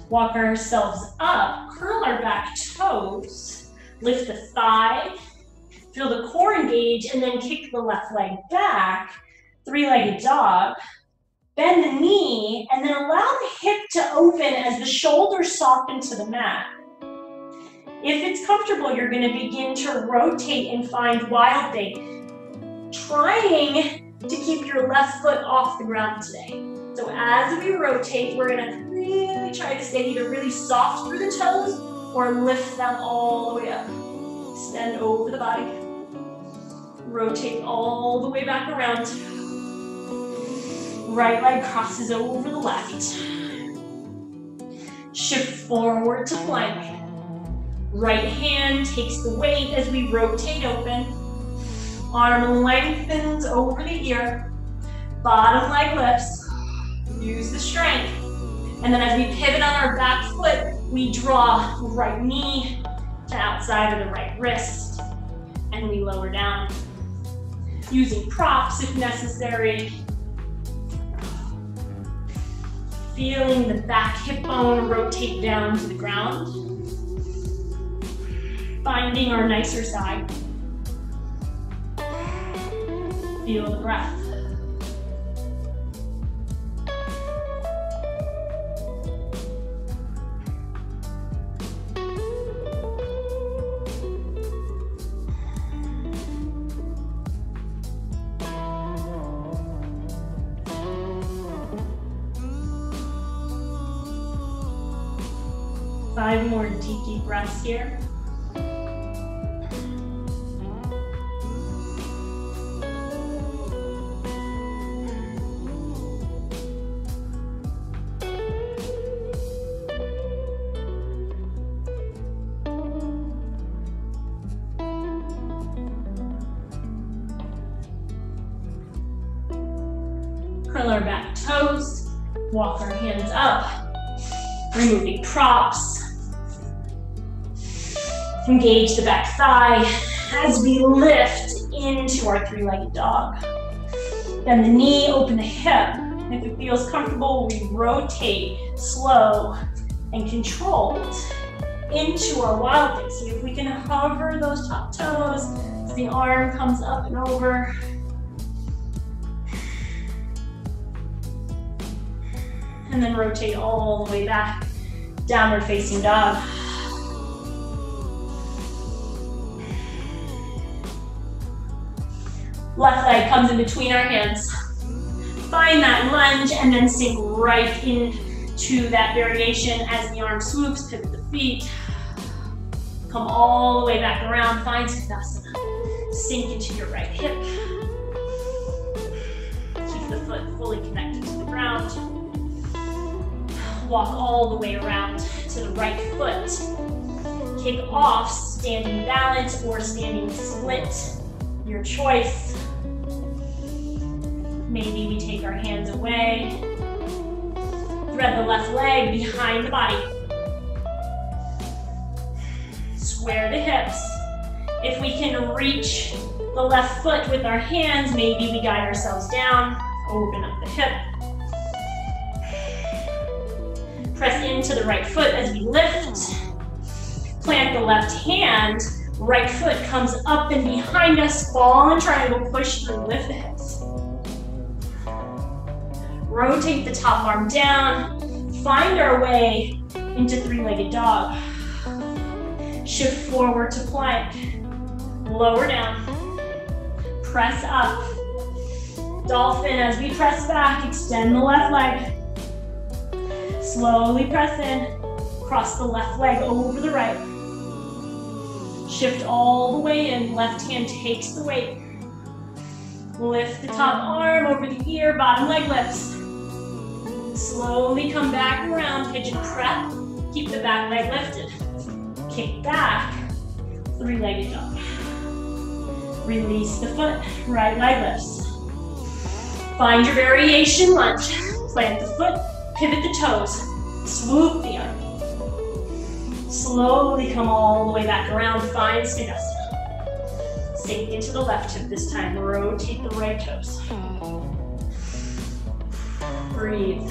Walk ourselves up, curl our back toes, lift the thigh, feel the core engage, and then kick the left leg back, three-legged dog. Bend the knee, and then allow the hip to open as the shoulders soften to the mat. If it's comfortable, you're gonna begin to rotate and find wild thing, trying to keep your left foot off the ground today. So as we rotate, we're gonna really try to stay either really soft through the toes or lift them all the way up. Extend over the body. Rotate all the way back around. Right leg crosses over the left. Shift forward to plank. Right hand takes the weight as we rotate open. Arm lengthens over the ear. Bottom leg lifts. Use the strength. And then as we pivot on our back foot, we draw right knee to outside of the right wrist. And we lower down. Using props if necessary. Feeling the back hip bone rotate down to the ground. Finding our nicer side. Feel the breath. Five more deep breaths here. Curl our back toes, Walk our hands up, removing props. Engage the back thigh as we lift into our three-legged dog. Bend the knee, open the hip. If it feels comfortable, we rotate slow and controlled into our wild thing. See if we can hover those top toes as the arm comes up and over. And then rotate all the way back, downward facing dog. Left leg comes in between our hands. Find that lunge and then sink right into that variation as the arm swoops, pivot the feet. Come all the way back around, find Shavasana. Sink into your right hip. Keep the foot fully connected to the ground. Walk all the way around to the right foot. Kick off standing balance or standing split, your choice. Maybe we take our hands away. Thread the left leg behind the body. Square the hips. If we can reach the left foot with our hands, maybe we guide ourselves down, open up the hip. Press into the right foot as we lift. Plant the left hand. Right foot comes up and behind us. Ball and triangle, push through, lift the hips. Rotate the top arm down. Find our way into three-legged dog. Shift forward to plank. Lower down. Press up. Dolphin as we press back. Extend the left leg. Slowly press in. Cross the left leg over the right. Shift all the way in. Left hand takes the weight. Lift the top arm over the ear. Bottom leg lifts. Slowly come back around. Pigeon prep. Keep the back leg lifted. Kick back. Three-legged dog. Release the foot. Right leg lifts. Find your variation lunge. Plant the foot. Pivot the toes. Swoop the arm. Slowly come all the way back around. Find Shavasana. Sink into the left hip this time. Rotate the right toes. Breathe.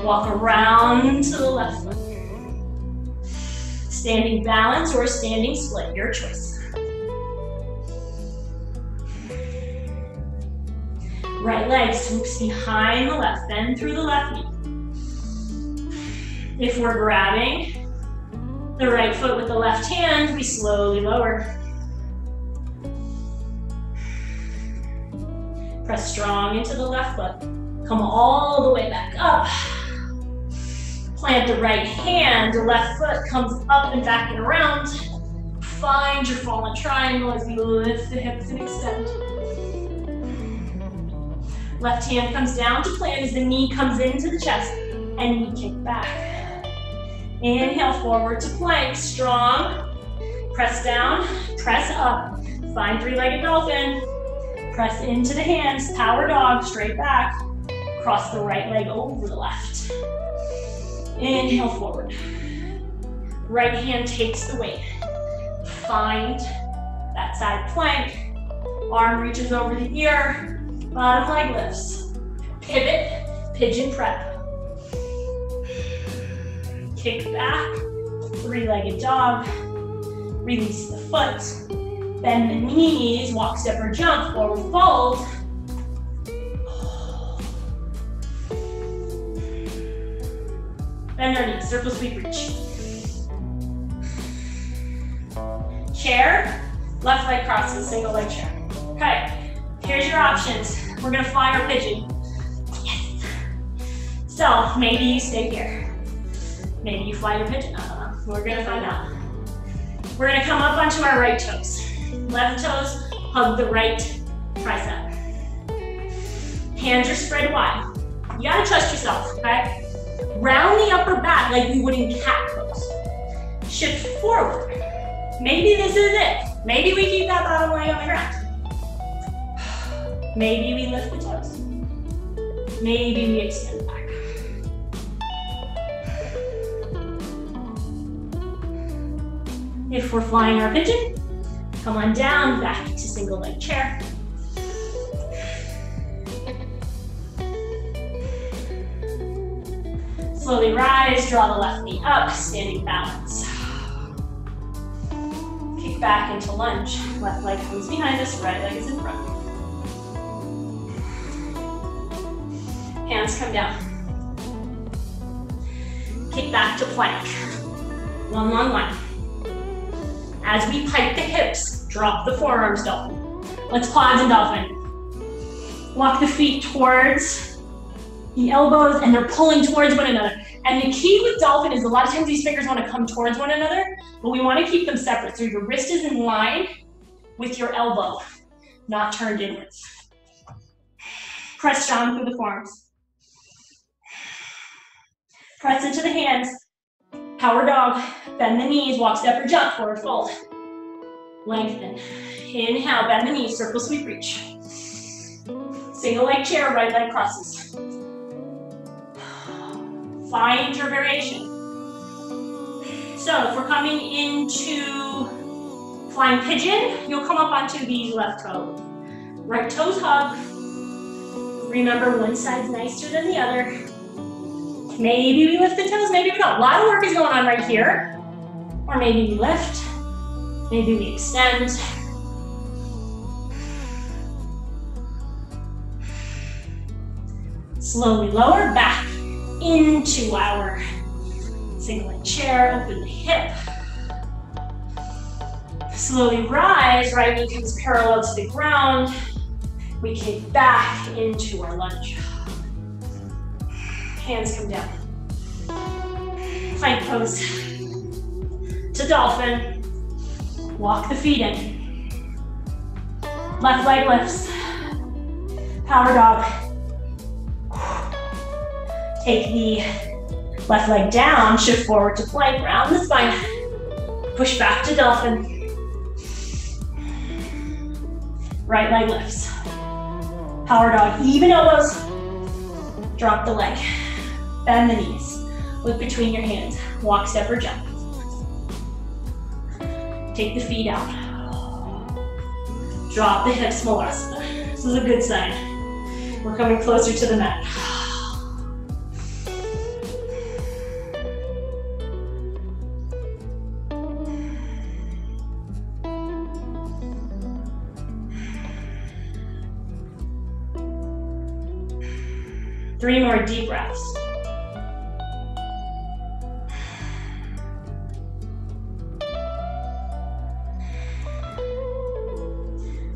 Walk around to the left foot. Standing balance or standing split, your choice. Right leg swoops behind the left, bend through the left knee. If we're grabbing the right foot with the left hand, we slowly lower. Press strong into the left foot. Come all the way back up. Plant the right hand, the left foot comes up and back and around. Find your fallen triangle as we lift the hips and extend. Left hand comes down to plant as the knee comes into the chest and we kick back. Inhale forward to plank, strong. Press down, press up. Find three-legged dolphin. Press into the hands, power dog, straight back. Cross the right leg over the left. Inhale forward. Right hand takes the weight. Find that side plank. Arm reaches over the ear. Bottom leg lifts. Pivot, pigeon prep. Kick back, three-legged dog. Release the foot. Bend the knees, walk, step, or jump, forward fold. Bend our knees, circle sweep reach. Chair, left leg crosses, single leg chair. Okay, here's your options. We're gonna fly our pigeon. Yes. So maybe you stay here. Maybe you fly your pigeon. We're gonna find out. We're gonna come up onto our right toes. Left toes hug the right tricep. Hands are spread wide. You gotta trust yourself, okay? Round the upper back like we would in cat pose. Shift forward. Maybe this is it. Maybe we keep that bottom leg on the ground. Maybe we lift the toes. Maybe we extend back. If we're flying our pigeon, come on down, back to single leg chair. Slowly rise, draw the left knee up, standing balance. Kick back into lunge. Left leg comes behind us, right leg is in front. Hands come down. Kick back to plank. One long line. As we pike the hips, drop the forearms, dolphin. Let's pause in dolphin. Walk the feet towards the elbows, and they're pulling towards one another. And the key with dolphin is a lot of times these fingers want to come towards one another, but we want to keep them separate. So your wrist is in line with your elbow, not turned inwards. Press strong through the forearms. Press into the hands. Power dog. Bend the knees, walk, step, or jump, forward fold. Lengthen. Inhale, bend the knees, circle, sweep, reach. Single leg chair, right leg crosses. Find your variation. So if we're coming into flying pigeon, you'll come up onto these left toes. Right toes hug. Remember, one side's nicer than the other. Maybe we lift the toes, maybe we don't. A lot of work is going on right here. Or maybe we lift, maybe we extend. Slowly lower back into our single leg chair, open the hip. Slowly rise, right knee comes parallel to the ground. We kick back into our lunge. Hands come down. Plank pose to dolphin. Walk the feet in. Left leg lifts. Power dog. Take the left leg down, shift forward to plank, round the spine. Push back to dolphin. Right leg lifts. Power dog, even elbows. Drop the leg. Bend the knees. Look between your hands. Walk, step, or jump. Take the feet out. Drop the hips, Shavasana. This is a good sign. We're coming closer to the mat. Three more deep breaths.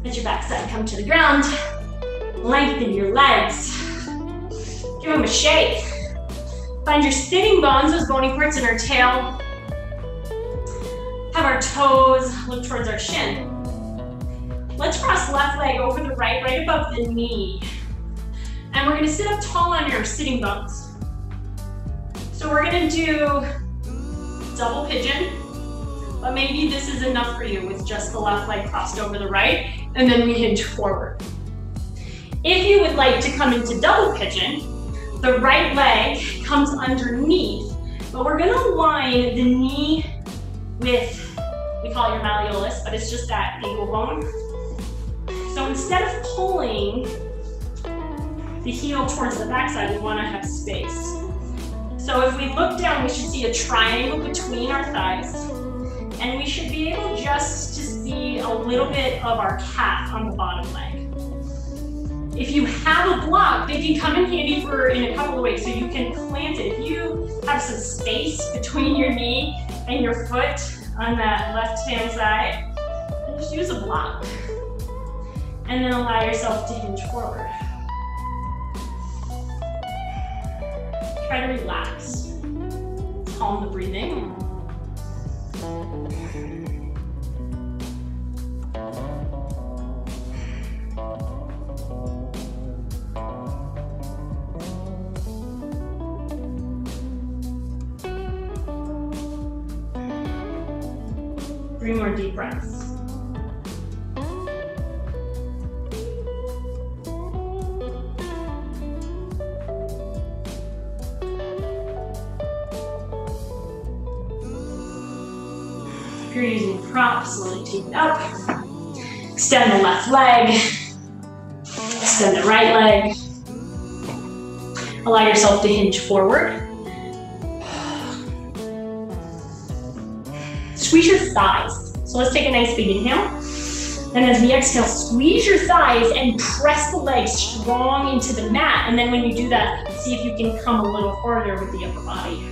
Let your backside come to the ground. Lengthen your legs. Give them a shake. Find your sitting bones, those bony parts in our tail. Have our toes look towards our shin. Let's cross left leg over the right, right above the knee. And we're gonna sit up tall on your sitting bones. So we're gonna do double pigeon, but maybe this is enough for you with just the left leg crossed over the right, and then we hinge forward. If you would like to come into double pigeon, the right leg comes underneath, but we're gonna line the knee with, we call it your malleolus, but it's just that ankle bone. So instead of pulling the heel towards the backside, we want to have space. So if we look down, we should see a triangle between our thighs, and we should be able just to see a little bit of our calf on the bottom leg. If you have a block, they can come in handy in a couple of ways. So you can plant it. If you have some space between your knee and your foot on that left-hand side, just use a block. And then allow yourself to hinge forward. Try to relax. Calm the breathing. Three more deep breaths. If you're using props, slowly take it up. Extend the left leg. Extend the right leg. Allow yourself to hinge forward. Squeeze your thighs. So let's take a nice big inhale. And as we exhale, squeeze your thighs and press the legs strong into the mat. And then when you do that, see if you can come a little farther with the upper body.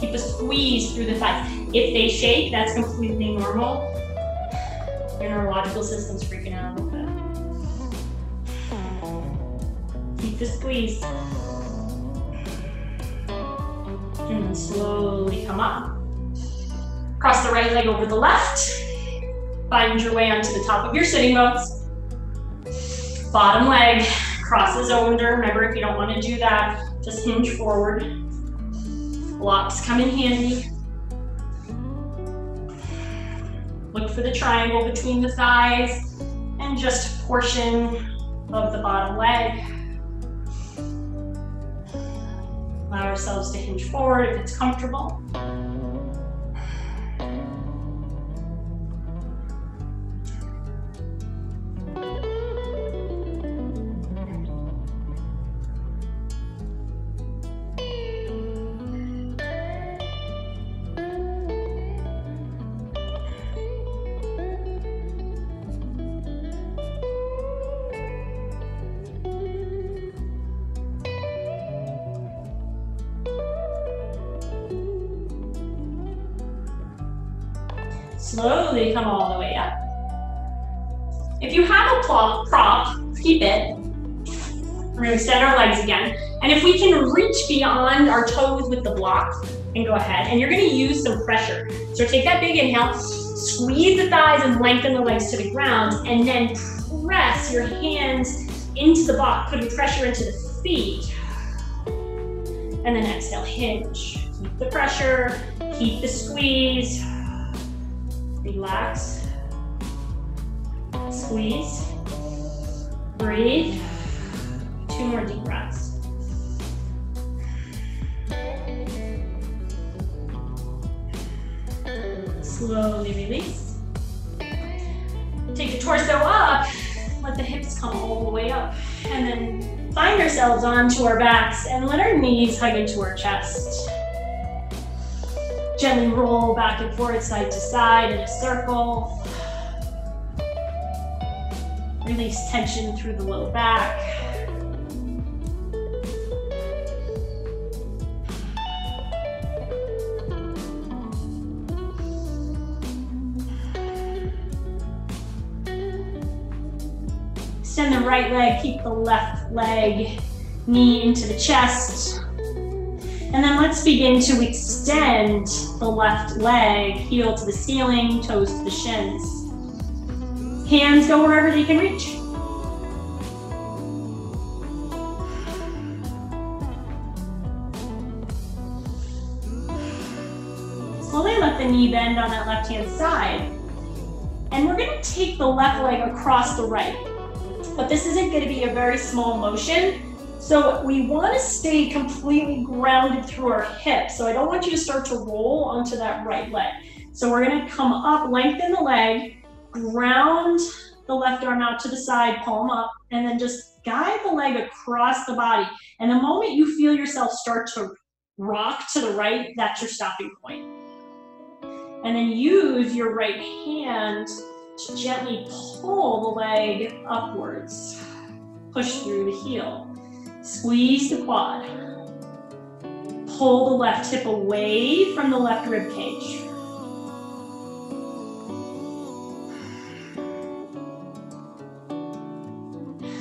Keep a squeeze through the thighs. If they shake, that's completely normal. Your neurological system's freaking out a little bit. Keep the squeeze. And then slowly come up. Cross the right leg over the left. Find your way onto the top of your sitting bones. Bottom leg crosses under. Remember, if you don't want to do that, just hinge forward. Blocks come in handy. Look for the triangle between the thighs and just a portion of the bottom leg. Allow ourselves to hinge forward if it's comfortable. Slowly come all the way up. If you have a prop, keep it. We're going to extend our legs again. And if we can reach beyond our toes with the block, and go ahead. And you're going to use some pressure. So take that big inhale, squeeze the thighs and lengthen the legs to the ground, and then press your hands into the block, putting pressure into the feet. And then exhale, hinge. Keep the pressure, keep the squeeze. Relax, squeeze, breathe, 2 more deep breaths. Slowly release. Take the torso up, let the hips come all the way up, and then find ourselves onto our backs and let our knees hug into our chest. Gently roll back and forth, side to side in a circle. Release tension through the low back. Extend the right leg, keep the left leg, knee into the chest. And then let's begin to extend the left leg, heel to the ceiling, toes to the shins. Hands go wherever they can reach. Slowly let the knee bend on that left-hand side. And we're going to take the left leg across the right. But this isn't going to be a very small motion. So we want to stay completely grounded through our hips. So I don't want you to start to roll onto that right leg. So we're going to come up, lengthen the leg, ground the left arm out to the side, palm up, and then just guide the leg across the body. And the moment you feel yourself start to rock to the right, that's your stopping point. And then use your right hand to gently pull the leg upwards. Push through the heel. Squeeze the quad. Pull the left hip away from the left rib cage.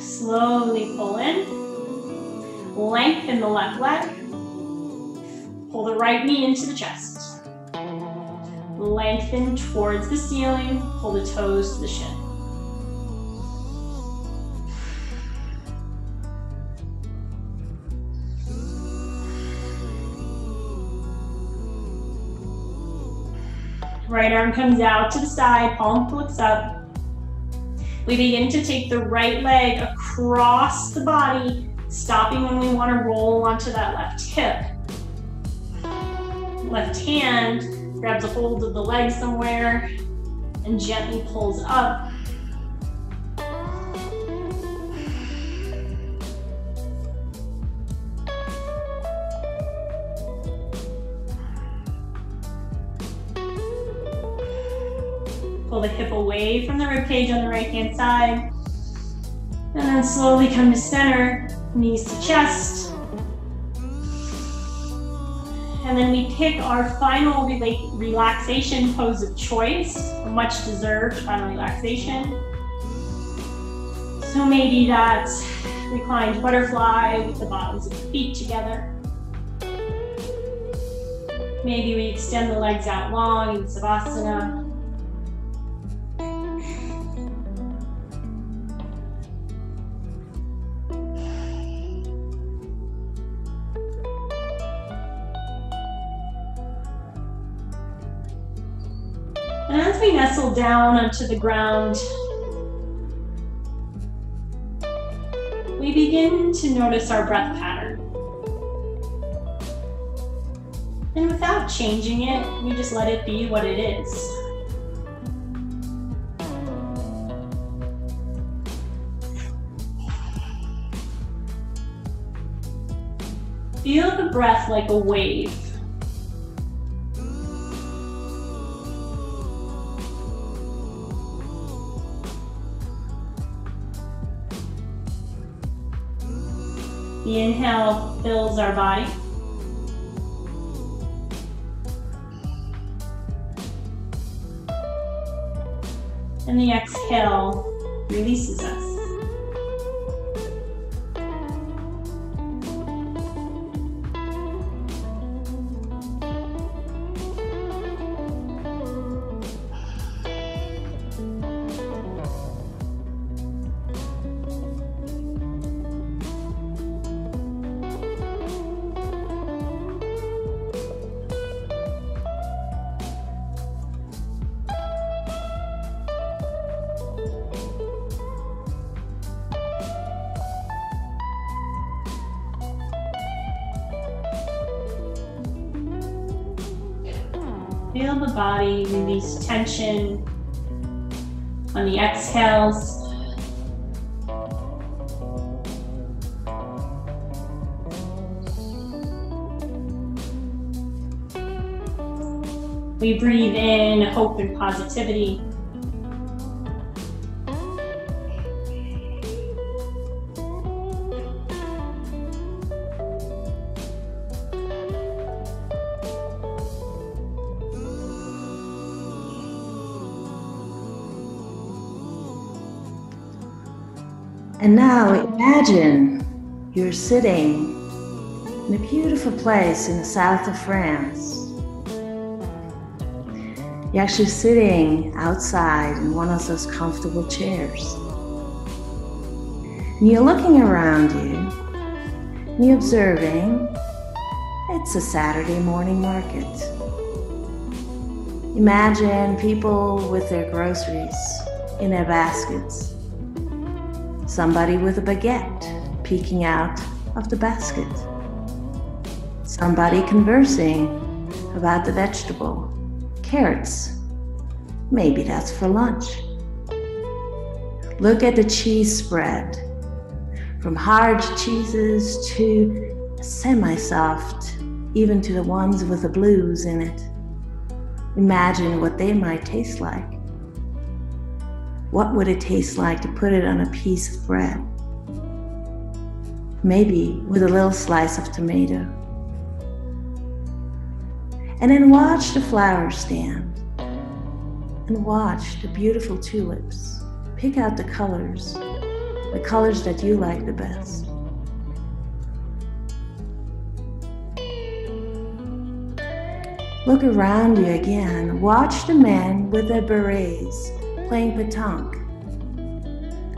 Slowly pull in. Lengthen the left leg. Pull the right knee into the chest. Lengthen towards the ceiling. Pull the toes to the shin. Right arm comes out to the side, palm flips up. We begin to take the right leg across the body, stopping when we want to roll onto that left hip. Left hand grabs a hold of the leg somewhere and gently pulls up. Pull the hip away from the ribcage on the right-hand side. And then slowly come to center, knees to chest. And then we pick our final relaxation pose of choice, a much deserved final relaxation. So maybe that reclined butterfly with the bottoms of the feet together. Maybe we extend the legs out long in Shavasana. And as we nestle down onto the ground, we begin to notice our breath pattern. And without changing it, we just let it be what it is. Feel the breath like a wave. The inhale fills our body. And the exhale releases us. Feel the body release tension on the exhales. We breathe in hope and positivity. And now imagine you're sitting in a beautiful place in the south of France. You're actually sitting outside in one of those comfortable chairs. And you're looking around you, and you're observing it's a Saturday morning market. Imagine people with their groceries in their baskets. Somebody with a baguette peeking out of the basket. Somebody conversing about the vegetable. Carrots. Maybe that's for lunch. Look at the cheese spread. From hard cheeses to semi-soft, even to the ones with the blues in it. Imagine what they might taste like. What would it taste like to put it on a piece of bread? Maybe with a little slice of tomato. And then watch the flowers stand. And watch the beautiful tulips. Pick out the colors that you like the best. Look around you again. Watch the men with their berets playing pétanque,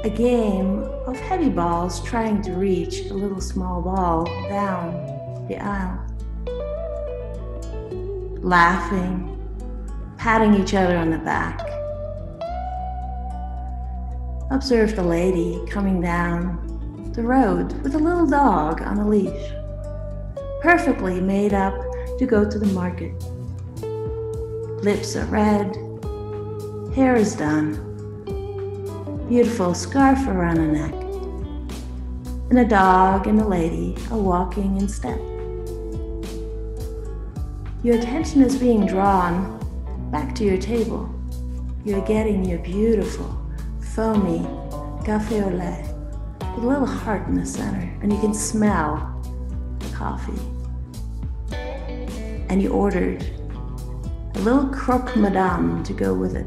a game of heavy balls trying to reach a little small ball down the aisle. Laughing, patting each other on the back. Observe the lady coming down the road with a little dog on a leash, perfectly made up to go to the market. Lips are red. Hair is done. Beautiful scarf around the neck. And a dog and a lady are walking in step. Your attention is being drawn back to your table. You're getting your beautiful, foamy café au lait with a little heart in the center, and you can smell the coffee. And you ordered a little croque madame to go with it.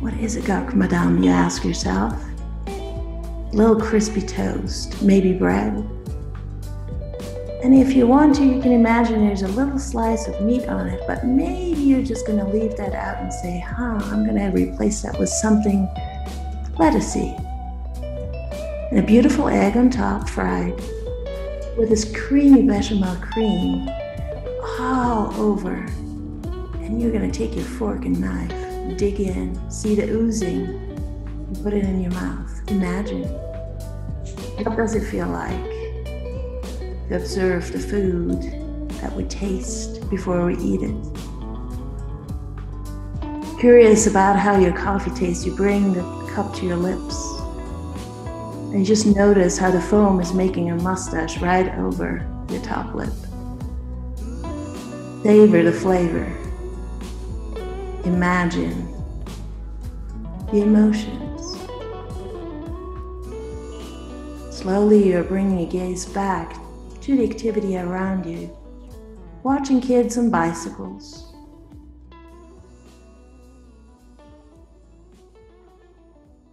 What is a croque madame, you ask yourself? A little crispy toast, maybe bread. And if you want to, you can imagine there's a little slice of meat on it, but maybe you're just gonna leave that out and say, I'm gonna replace that with something lettucey. And a beautiful egg on top, fried, with this creamy bechamel cream all over. And you're gonna take your fork and knife, dig in, see the oozing, and put it in your mouth. Imagine. What does it feel like to observe the food that we taste before we eat it? Curious about how your coffee tastes, you bring the cup to your lips. And you just notice how the foam is making a mustache right over your top lip. Savor the flavor. Imagine the emotions. Slowly you're bringing your gaze back to the activity around you, watching kids on bicycles,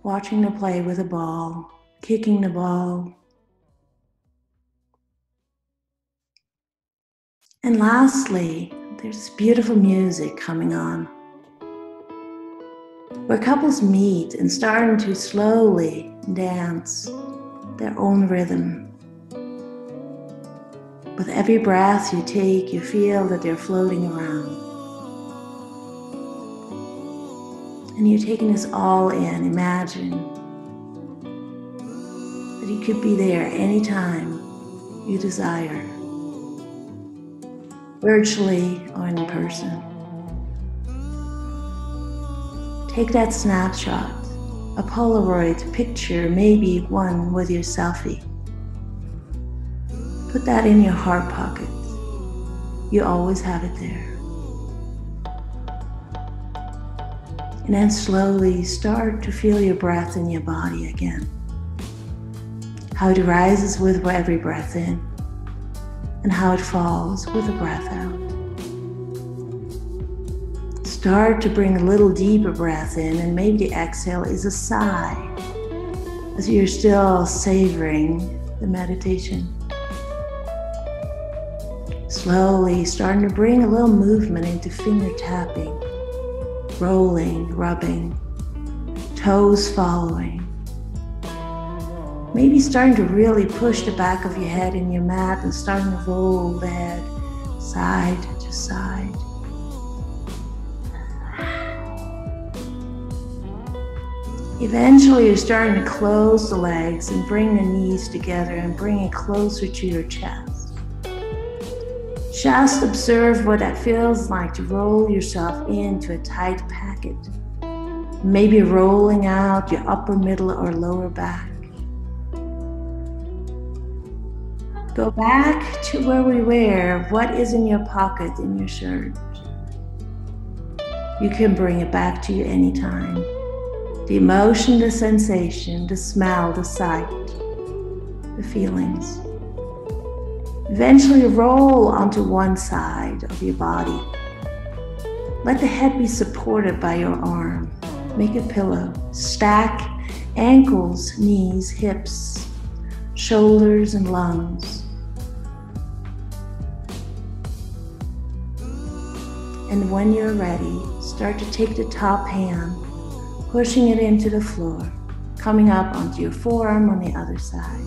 watching them play with a ball, kicking the ball. And lastly, there's beautiful music coming on, where couples meet and starting to slowly dance their own rhythm. With every breath you take, you feel that they're floating around. And you're taking this all in. Imagine that you could be there anytime you desire, virtually or in person. Take that snapshot, a Polaroid picture, maybe one with your selfie. Put that in your heart pocket. You always have it there. And then slowly start to feel your breath in your body again. How it rises with every breath in, and how it falls with a breath out. Start to bring a little deeper breath in, and maybe the exhale is a sigh as you're still savoring the meditation. Slowly starting to bring a little movement into finger tapping, rolling, rubbing, toes following. Maybe starting to really push the back of your head in your mat and starting to roll the head side to side. Eventually, you're starting to close the legs and bring the knees together and bring it closer to your chest. Just observe what that feels like to roll yourself into a tight packet. Maybe rolling out your upper, middle, or lower back. Go back to where we were. What is in your pocket in your shirt? You can bring it back to you anytime. The emotion, the sensation, the smell, the sight, the feelings. Eventually roll onto one side of your body. Let the head be supported by your arm. Make a pillow. Stack ankles, knees, hips, shoulders, and lungs. And when you're ready, start to take the top hand, pushing it into the floor, coming up onto your forearm on the other side.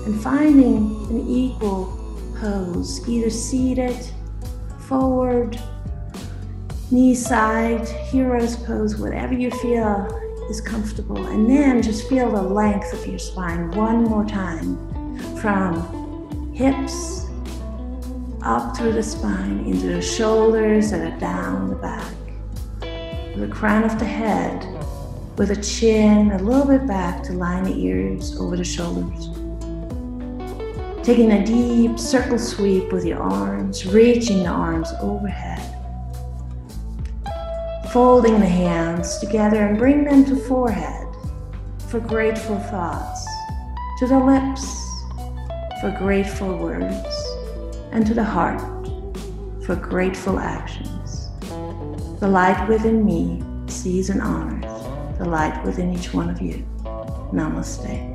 And finding an equal pose, either seated, forward, knee side, hero's pose, whatever you feel is comfortable. And then just feel the length of your spine one more time, from hips up through the spine, into the shoulders that are down the back. The crown of the head, with the chin a little bit back to line the ears over the shoulders. Taking a deep circle sweep with your arms, reaching the arms overhead. Folding the hands together and bring them to forehead for grateful thoughts, to the lips for grateful words, and to the heart for grateful actions. The light within me sees and honors the light within each one of you. Namaste.